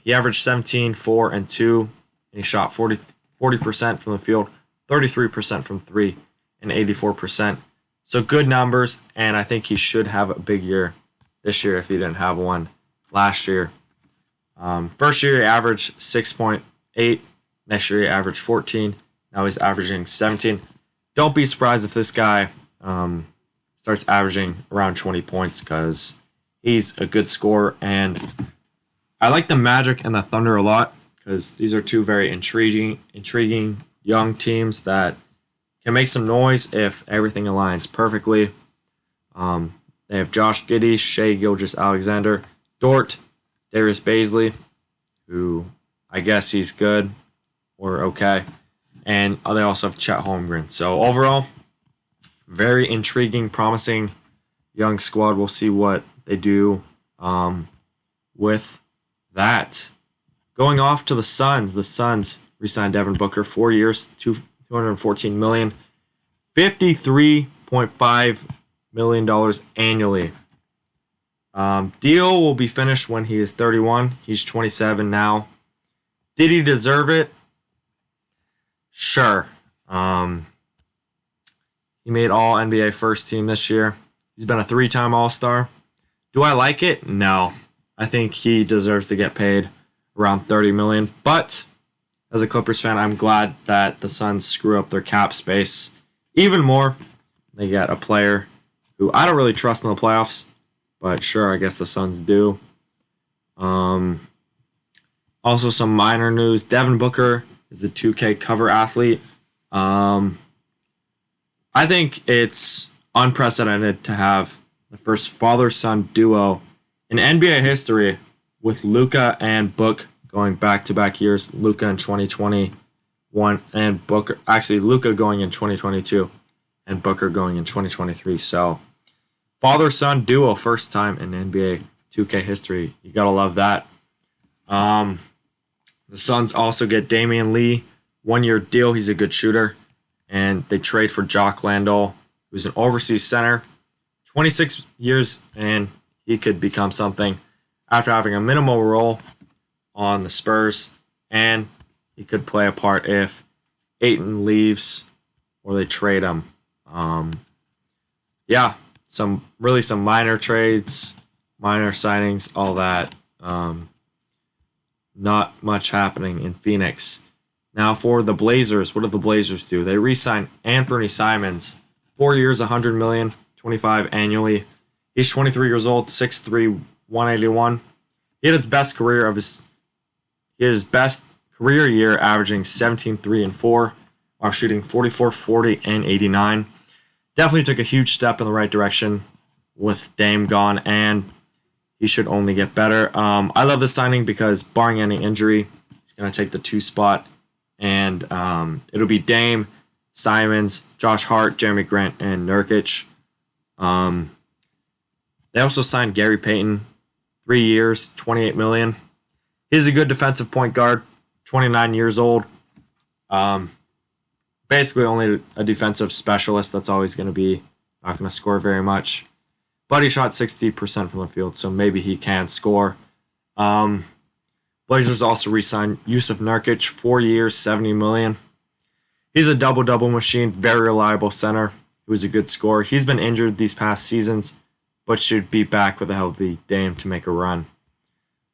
He averaged 17, 4, and 2, and he shot 40% from the field, 33% from 3, and 84%. So good numbers, and I think he should have a big year this year if he didn't have one last year. First year he averaged 6.8. Next year he averaged 14. Now he's averaging 17. Don't be surprised if this guy starts averaging around 20 points because he's a good scorer. And I like the Magic and the Thunder a lot because these are two very intriguing young teams that can make some noise if everything aligns perfectly. They have Josh Giddey, Shai Gilgeous-Alexander, Dort, Darius Bazley, who I guess he's good or okay. And they also have Chet Holmgren. So overall, very intriguing, promising young squad. We'll see what they do with that. Going off to the Suns re-signed Devin Booker, 4 years, $214 million, $53.5 million annually. Deal will be finished when he is 31. He's 27 now. Did he deserve it? Sure. He made all NBA first team this year. He's been a 3-time All-Star. Do I like it? No. I think he deserves to get paid around $30 million. But as a Clippers fan, I'm glad that the Suns screw up their cap space even more. They get a player who I don't really trust in the playoffs, but sure, I guess the Suns do. Also, some minor news. Devin Booker is a 2K cover athlete. I think it's unprecedented to have the first father-son duo in NBA history with Luka and Book going back-to-back years. Luka in 2021 and Booker, actually Luka going in 2022 and Booker going in 2023. So father-son duo, first time in NBA 2K history. You gotta love that. The Suns also get Damian Lee, 1-year deal. He's a good shooter. And they trade for Jock Landale, who's an overseas center. 26 years, and he could become something after having a minimal role on the Spurs. And he could play a part if Aidan leaves or they trade him. Yeah, some minor trades, minor signings, all that. Not much happening in Phoenix. Now for the Blazers, what did the Blazers do? They re-signed Anthony Simons, 4 years, $100 million, $25 annually. He's 23 years old, 6'3", 181. He had his best career year, averaging 17, 3, and 4, while shooting 44, 40, and 89. Definitely took a huge step in the right direction with Dame gone, and he should only get better. I love this signing because, barring any injury, he's going to take the 2 spot, and it'll be Dame, Simons, Josh Hart, Jeremy Grant, and Nurkic. They also signed Gary Payton, 3 years, $28 million. He's a good defensive point guard, 29 years old. Basically only a defensive specialist. That's all he's going to be. Not going to score very much. But he shot 60% from the field, so maybe he can score. Blazers also re-signed Yusuf Nurkic, 4 years, $70 million. He's a double-double machine, very reliable center. He was a good scorer. He's been injured these past seasons, but should be back with a healthy Dame to make a run.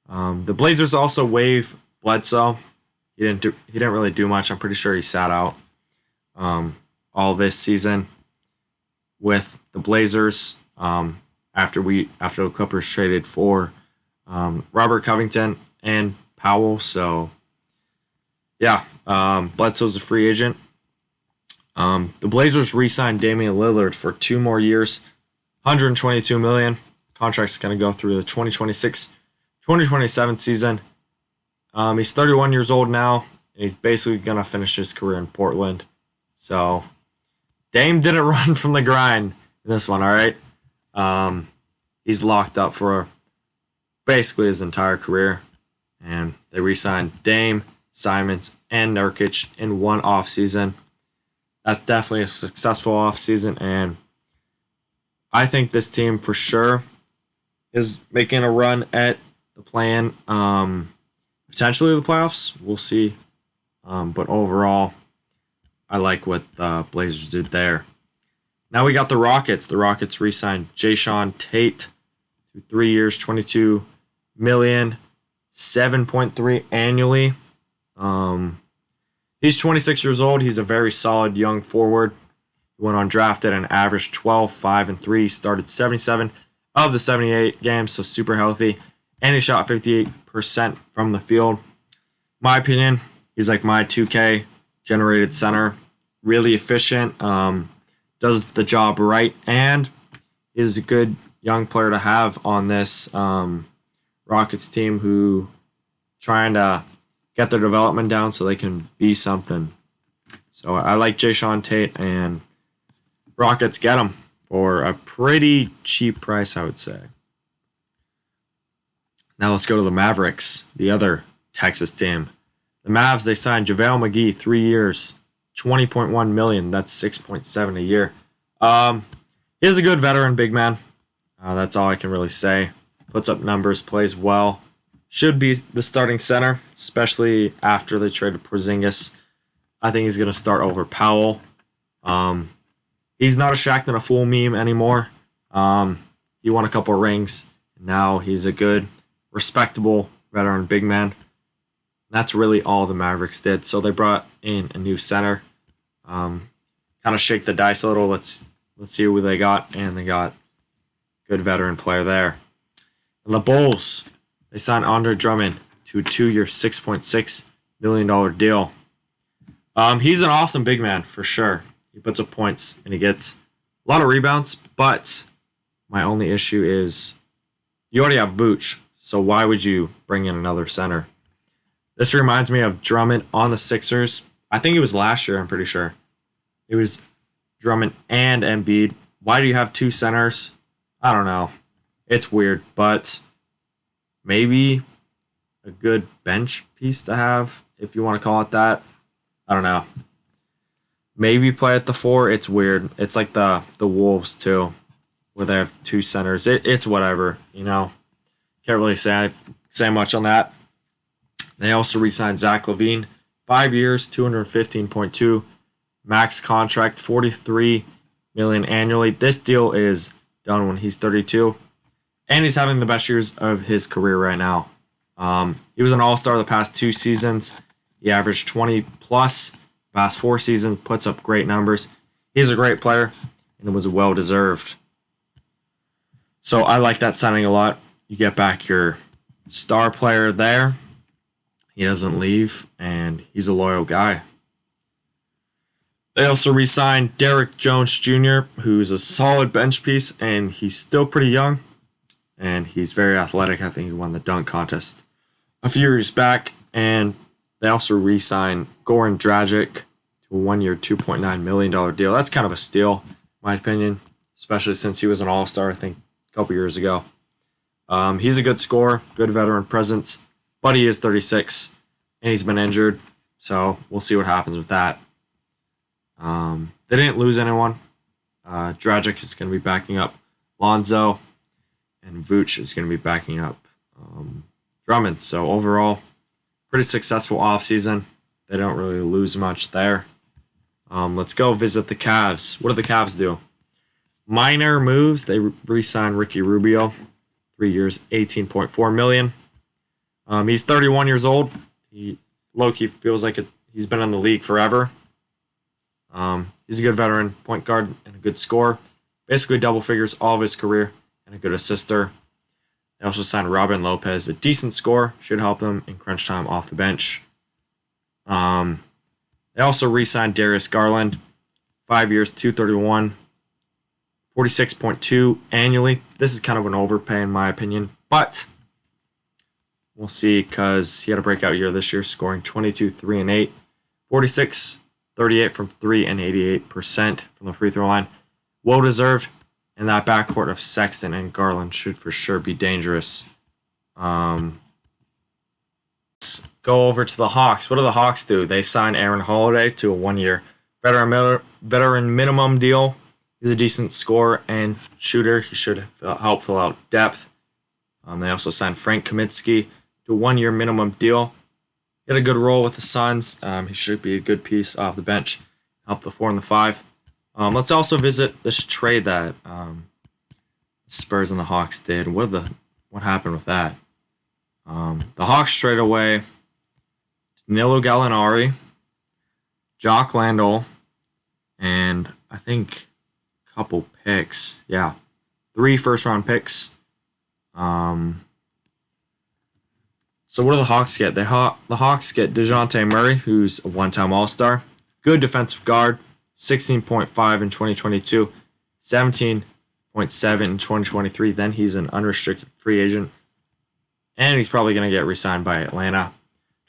The Blazers also waived Bledsoe. He didn't really do much. I'm pretty sure he sat out all this season with the Blazers. After the Clippers traded for Robert Covington and Powell. So, yeah, Bledsoe's a free agent. The Blazers re-signed Damian Lillard for 2 more years, $122 million. Contract's going to go through the 2026-2027 season. He's 31 years old now, and he's basically going to finish his career in Portland. So, Dame didn't run from the grind in this one, all right? He's locked up for basically his entire career. And they re-signed Dame, Simons, and Nurkic in one offseason. That's definitely a successful offseason, and I think this team for sure is making a run at the play-in, potentially the playoffs. We'll see. But overall, I like what the Blazers did there. Now we got the Rockets. The Rockets re-signed Jayshawn Tate to 3 years, $22 million, 7.3 annually. He's 26 years old. He's a very solid young forward. He went undrafted and averaged 12, 5, and 3. He started 77 of the 78 games, so super healthy. And he shot 58% from the field. My opinion, he's like my 2K generated center. Really efficient. Does the job right, and is a good young player to have on this Rockets team who trying to get their development down so they can be something. So I like Jayshawn Tate, and Rockets get him for a pretty cheap price, I would say. Now let's go to the Mavericks, the other Texas team. The Mavs, they signed JaVale McGee, 3 years, $20.1 million. That's $6.7 a year. He's a good veteran big man. That's all I can really say. Puts up numbers, plays well. Should be the starting center, especially after they traded Porzingis. I think he's going to start over Powell. He's not a Shaq than a fool meme anymore. He won a couple rings. Now he's a good, respectable veteran big man. That's really all the Mavericks did. So they brought in a new center. Kind of shake the dice a little. Let's see who they got. And they got a good veteran player there. And the Bulls, they signed Andre Drummond to a 2-year, $6.6 million deal. He's an awesome big man for sure. He puts up points and he gets a lot of rebounds. But my only issue is you already have Vooch. So why would you bring in another center? This reminds me of Drummond on the Sixers. I think it was last year, I'm pretty sure. It was Drummond and Embiid. Why do you have 2 centers? I don't know. It's weird, but maybe a good bench piece to have, if you want to call it that. I don't know. Maybe play at the 4. It's weird. It's like the Wolves too, where they have 2 centers. It's whatever, you know. Can't really say much on that. They also re-signed Zach LaVine, 5 years, 215.2 max contract, 43 million annually. This deal is done when he's 32, and he's having the best years of his career right now. He was an All-Star the past 2 seasons. He averaged 20 plus past 4 seasons, puts up great numbers. He's a great player, and it was well deserved. So I like that signing a lot. You get back your star player there. He doesn't leave, and he's a loyal guy. They also re-signed Derrick Jones Jr., who's a solid bench piece, and he's still pretty young, and he's very athletic. I think he won the dunk contest a few years back, and they also re-signed Goran Dragic to a 1-year, $2.9 million deal. That's kind of a steal, in my opinion, especially since he was an All-Star, I think, a couple years ago. He's a good scorer, good veteran presence, but he is 36, and he's been injured, so we'll see what happens with that. They didn't lose anyone. Dragic is going to be backing up Lonzo, and Vooch is going to be backing up Drummond. So overall, pretty successful offseason. They don't really lose much there. Let's go visit the Cavs. What do the Cavs do? Minor moves. They re-signed Ricky Rubio, 3 years, $18.4 million. He's 31 years old. He low-key feels like he's been in the league forever. He's a good veteran point guard and a good scorer. Basically double figures all of his career and a good assister. They also signed Robin Lopez, a decent scorer. Should help them in crunch time off the bench. They also re-signed Darius Garland, 5 years, $231, 46.2 annually. This is kind of an overpay in my opinion, but we'll see because he had a breakout year this year, scoring 22, 3, and 8, 46, 38 from 3, and 88% from the free throw line. Well deserved, and that backcourt of Sexton and Garland should for sure be dangerous. Let's go over to the Hawks. What do the Hawks do? They sign Aaron Holiday to a 1-year veteran minimum deal. He's a decent scorer and shooter. He should help fill out depth. They also signed Frank Kaminsky to a 1-year minimum deal. He had a good role with the Suns. He should be a good piece off the bench. Help the 4 and the 5. Let's also visit this trade that Spurs and the Hawks did. What happened with that? The Hawks traded away Danilo Gallinari, Jock Landale, and I think a couple picks. Yeah, 3 first-round picks. So what do the Hawks get? The Hawks get DeJounte Murray, who's a one-time All-Star. Good defensive guard, 16.5 in 2022, 17.7 in 2023. Then he's an unrestricted free agent. And he's probably going to get re-signed by Atlanta.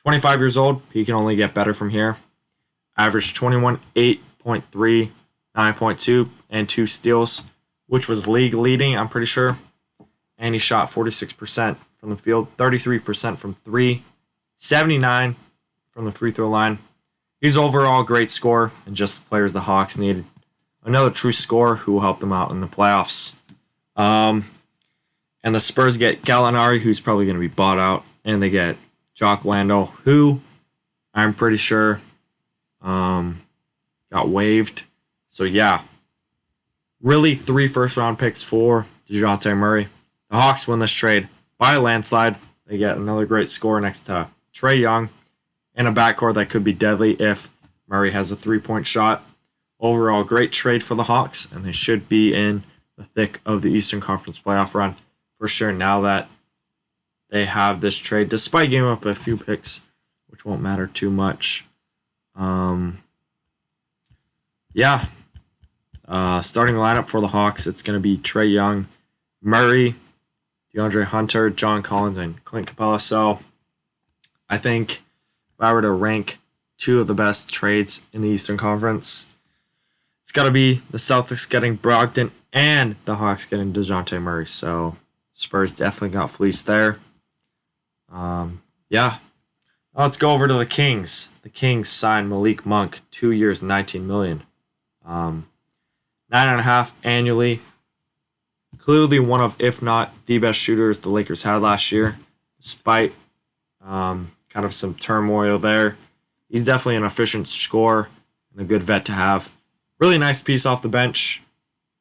25 years old. He can only get better from here. Averaged 21, 8.3, 9.2, and 2 steals, which was league leading, I'm pretty sure. And he shot 46% from the field, 33% from 3, 79 from the free throw line. He's overall a great scorer and just the players the Hawks needed. Another true scorer who will help them out in the playoffs. And the Spurs get Gallinari, who's probably going to be bought out, and they get Jock Landale, who I'm pretty sure got waived. So yeah, really 3 first-round picks for DeJounte Murray. The Hawks win this trade by a landslide. They get another great scorer next to Trae Young and a backcourt that could be deadly if Murray has a 3-point shot. Overall, great trade for the Hawks, and they should be in the thick of the Eastern Conference playoff run for sure now that they have this trade, despite giving up a few picks, which won't matter too much. Starting lineup for the Hawks, it's going to be Trae Young, Murray, DeAndre Hunter, John Collins, and Clint Capella. So I think if I were to rank 2 of the best trades in the Eastern Conference, it's got to be the Celtics getting Brogdon and the Hawks getting DeJounte Murray. So Spurs definitely got fleeced there. Let's go over to the Kings. The Kings signed Malik Monk, 2 years, $19 million. 9.5 annually. Clearly one of, if not the best shooters the Lakers had last year, despite kind of some turmoil there. He's definitely an efficient scorer and a good vet to have. Really nice piece off the bench.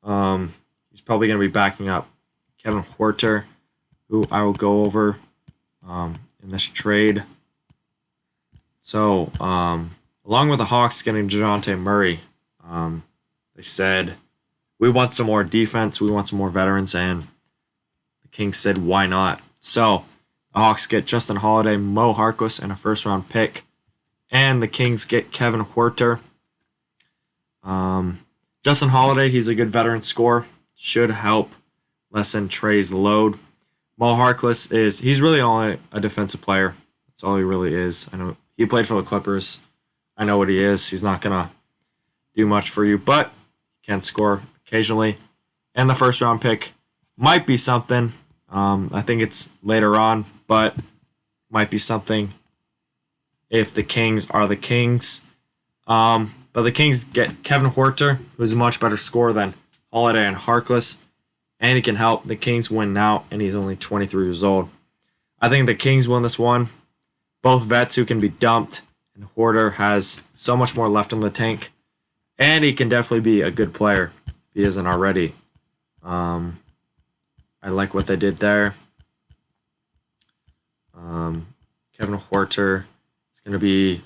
He's probably going to be backing up Kevin Huerter, who I will go over in this trade. So, along with the Hawks getting DeJounte Murray, they said, we want some more defense, we want some more veterans, and the Kings said, why not? So, the Hawks get Justin Holiday, Mo Harkless, and a first-round pick, and the Kings get Kevin Huerter. Justin Holiday, he's a good veteran scorer, should help lessen Trey's load. Mo Harkless he's really only a defensive player. That's all he really is. I know he played for the Clippers. I know what he is. He's not going to do much for you, but he can score occasionally. And the first round pick might be something. I think it's later on, but might be something if the Kings are the Kings. But the Kings get Kevin Huerter, who's a much better scorer than Holiday and Harkless, and he can help. The Kings win now, and he's only 23 years old. I think the Kings win this one. Both vets who can be dumped, and Huerter has so much more left in the tank, and he can definitely be a good player if he isn't already. I like what they did there. Kevin Huerter is going to be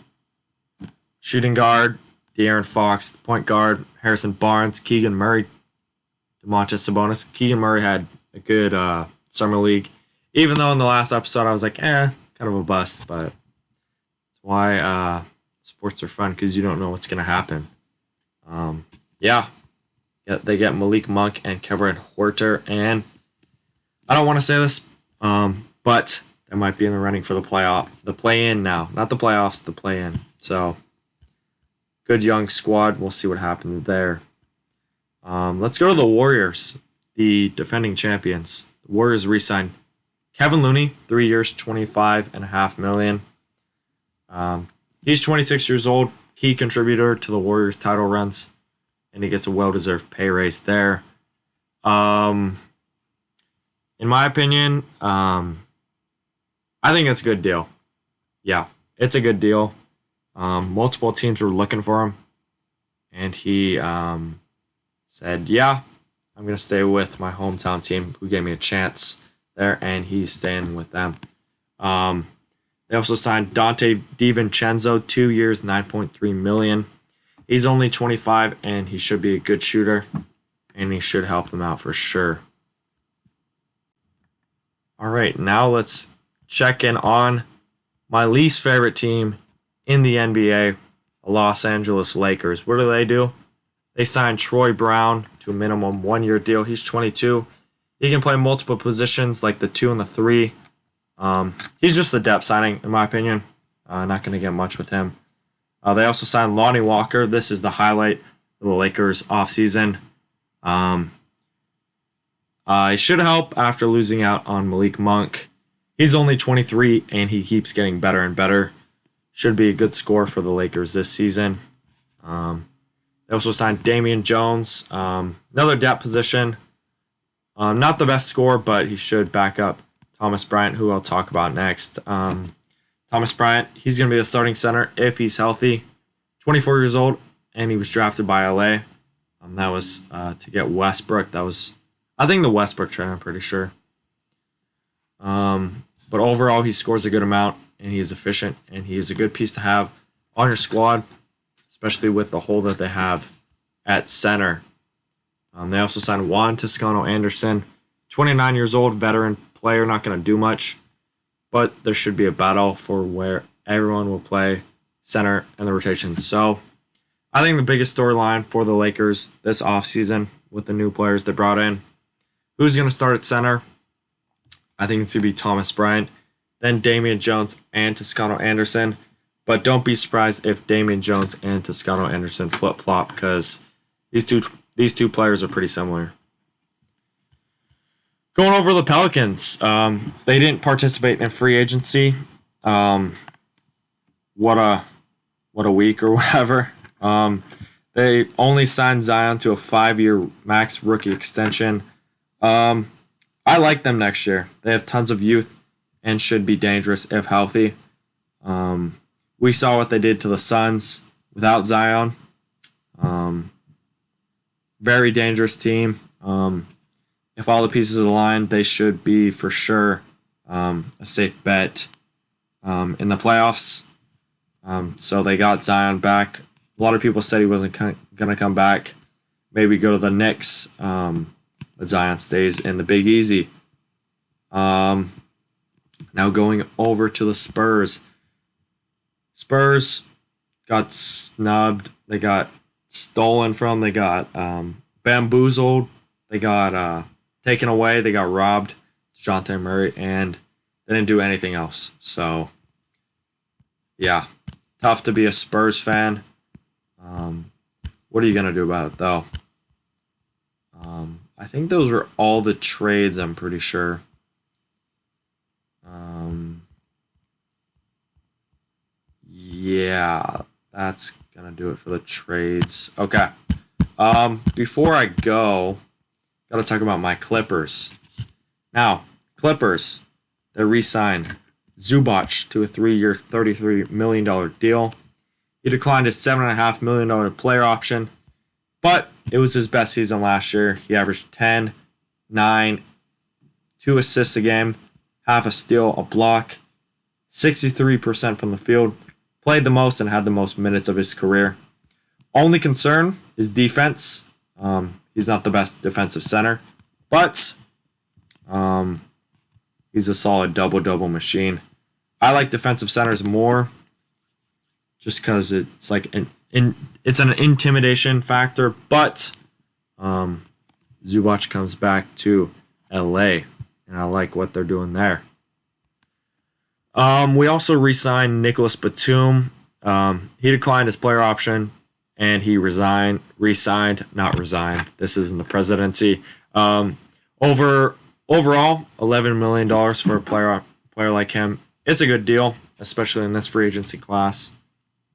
shooting guard, De'Aaron Fox, point guard, Harrison Barnes, Keegan Murray, Domantas Sabonis. Keegan Murray had a good summer league, even though in the last episode I was like, kind of a bust, but that's why sports are fun, because you don't know what's going to happen. They get Malik Monk and Kevin Huerter, and I don't want to say this, but they might be in the running for the play-in now. Not the playoffs, the play-in. So, good young squad. We'll see what happens there. Let's go to the Warriors, the defending champions. The Warriors re-signed Kevin Looney, 3 years, $25.5 million. He's 26 years old, key contributor to the Warriors' title runs, and he gets a well-deserved pay raise there. In my opinion, I think it's a good deal. Yeah, it's a good deal. Multiple teams were looking for him, and he said, I'm going to stay with my hometown team who gave me a chance there, and he's staying with them. They also signed Dante DiVincenzo, 2 years, $9.3 million. He's only 25, and he should be a good shooter, and he should help them out for sure. All right, now let's check in on my least favorite team in the NBA, the Los Angeles Lakers. What do? They signed Troy Brown to a minimum 1-year deal. He's 22. He can play multiple positions like the 2 and the 3. He's just a depth signing, in my opinion. Not going to get much with him. They also signed Lonnie Walker. This is the highlight of the Lakers offseason. He should help after losing out on Malik Monk. He's only 23, and he keeps getting better and better. Should be a good score for the Lakers this season. They also signed Damian Jones, another depth position. Not the best score, but he should back up Thomas Bryant, who I'll talk about next. Thomas Bryant, he's going to be the starting center if he's healthy. 24 years old, and he was drafted by LA. That was to get Westbrook. That was, I think, the Westbrook trade, I'm pretty sure. But overall, he scores a good amount, and he is efficient, and he is a good piece to have on your squad, especially with the hole that they have at center. They also signed Juan Toscano-Anderson, 29 years old, veteran player, not going to do much, but there should be a battle for where everyone will play center in the rotation. So I think the biggest storyline for the Lakers this offseason with the new players they brought in, who's going to start at center? I think it's going to be Thomas Bryant, then Damian Jones and Toscano-Anderson. But don't be surprised if Damian Jones and Toscano-Anderson flip-flop, because these two players are pretty similar. Going over the Pelicans, they didn't participate in free agency. what a week or whatever. They only signed Zion to a 5-year max rookie extension. Um, I like them next year. They have tons of youth and should be dangerous if healthy. We saw what they did to the Suns without Zion. Um, Very dangerous team. If all the pieces align, they should be for sure a safe bet in the playoffs. So they got Zion back. A lot of people said he wasn't going to come back. Maybe go to the Knicks. But Zion stays in the Big Easy. Now going over to the Spurs. Spurs got snubbed. They got stolen from. They got bamboozled. They got taken away. They got robbed. DeJounte Murray, and they didn't do anything else. So, yeah, tough to be a Spurs fan. What are you gonna do about it, though? I think those were all the trades. I'm pretty sure. Yeah, that's gonna do it for the trades. Okay. Before I go, gotta talk about my Clippers. Now, Clippers, they re-signed Zubac to a 3-year, $33 million deal. He declined his $7.5 million player option, but it was his best season last year. He averaged 10, 9, 2 assists a game, half a steal, a block, 63% from the field, played the most and had the most minutes of his career. Only concern is defense. He's not the best defensive center, but he's a solid double-double machine. I like defensive centers more just because it's like it's an intimidation factor, but Zubac comes back to LA, and I like what they're doing there. We also re-signed Nicholas Batum. He declined his player option, and he resigned. Not resigned. This isn't the presidency. Overall, $11 million for a player like him. It's a good deal, especially in this free agency class,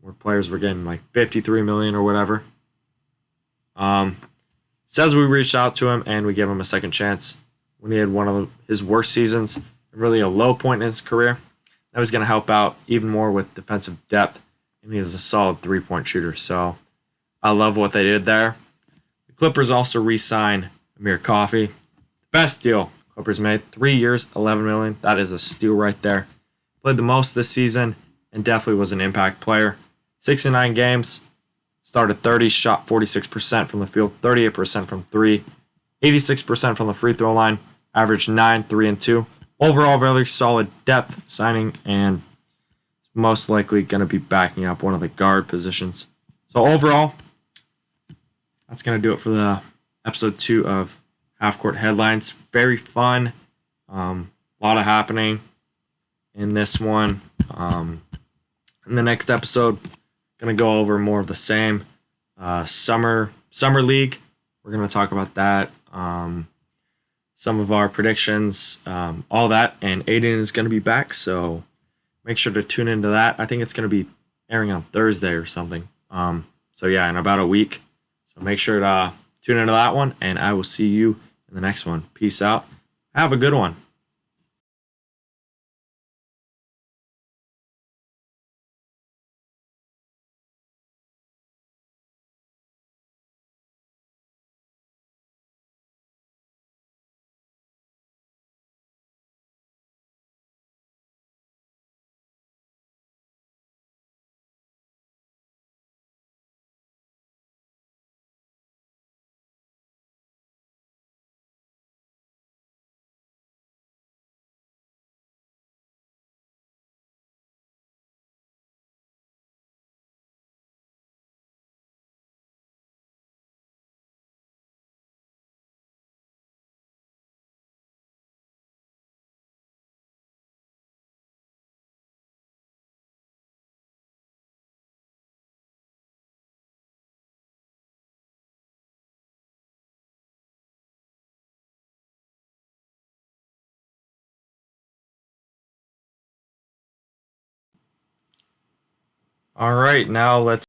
where players were getting like $53 million or whatever. Says we reached out to him and we gave him a second chance when he had one of his worst seasons, really a low point in his career. That was going to help out even more with defensive depth, and he is a solid three-point shooter. So I love what they did there. The Clippers also re-signed Amir Coffey. Best deal Clippers made. 3 years, $11 million. That is a steal right there. Played the most this season and definitely was an impact player. 69 games, started 30, shot 46% from the field, 38% from 3, 86% from the free throw line, averaged 9, 3, and 2. Overall, very solid depth signing, and most likely going to be backing up one of the guard positions. So overall, that's going to do it for the episode 2 of Halfcourt Headlines. Very fun. A lot of happening in this one. In the next episode, going to go over more of the same. Summer League. We're going to talk about that. Some of our predictions, all that, and Aidan is going to be back, so make sure to tune into that. I think it's going to be airing on Thursday or something. So yeah, in about a week. So make sure to tune into that one, and I will see you in the next one. Peace out. Have a good one. All right, now let's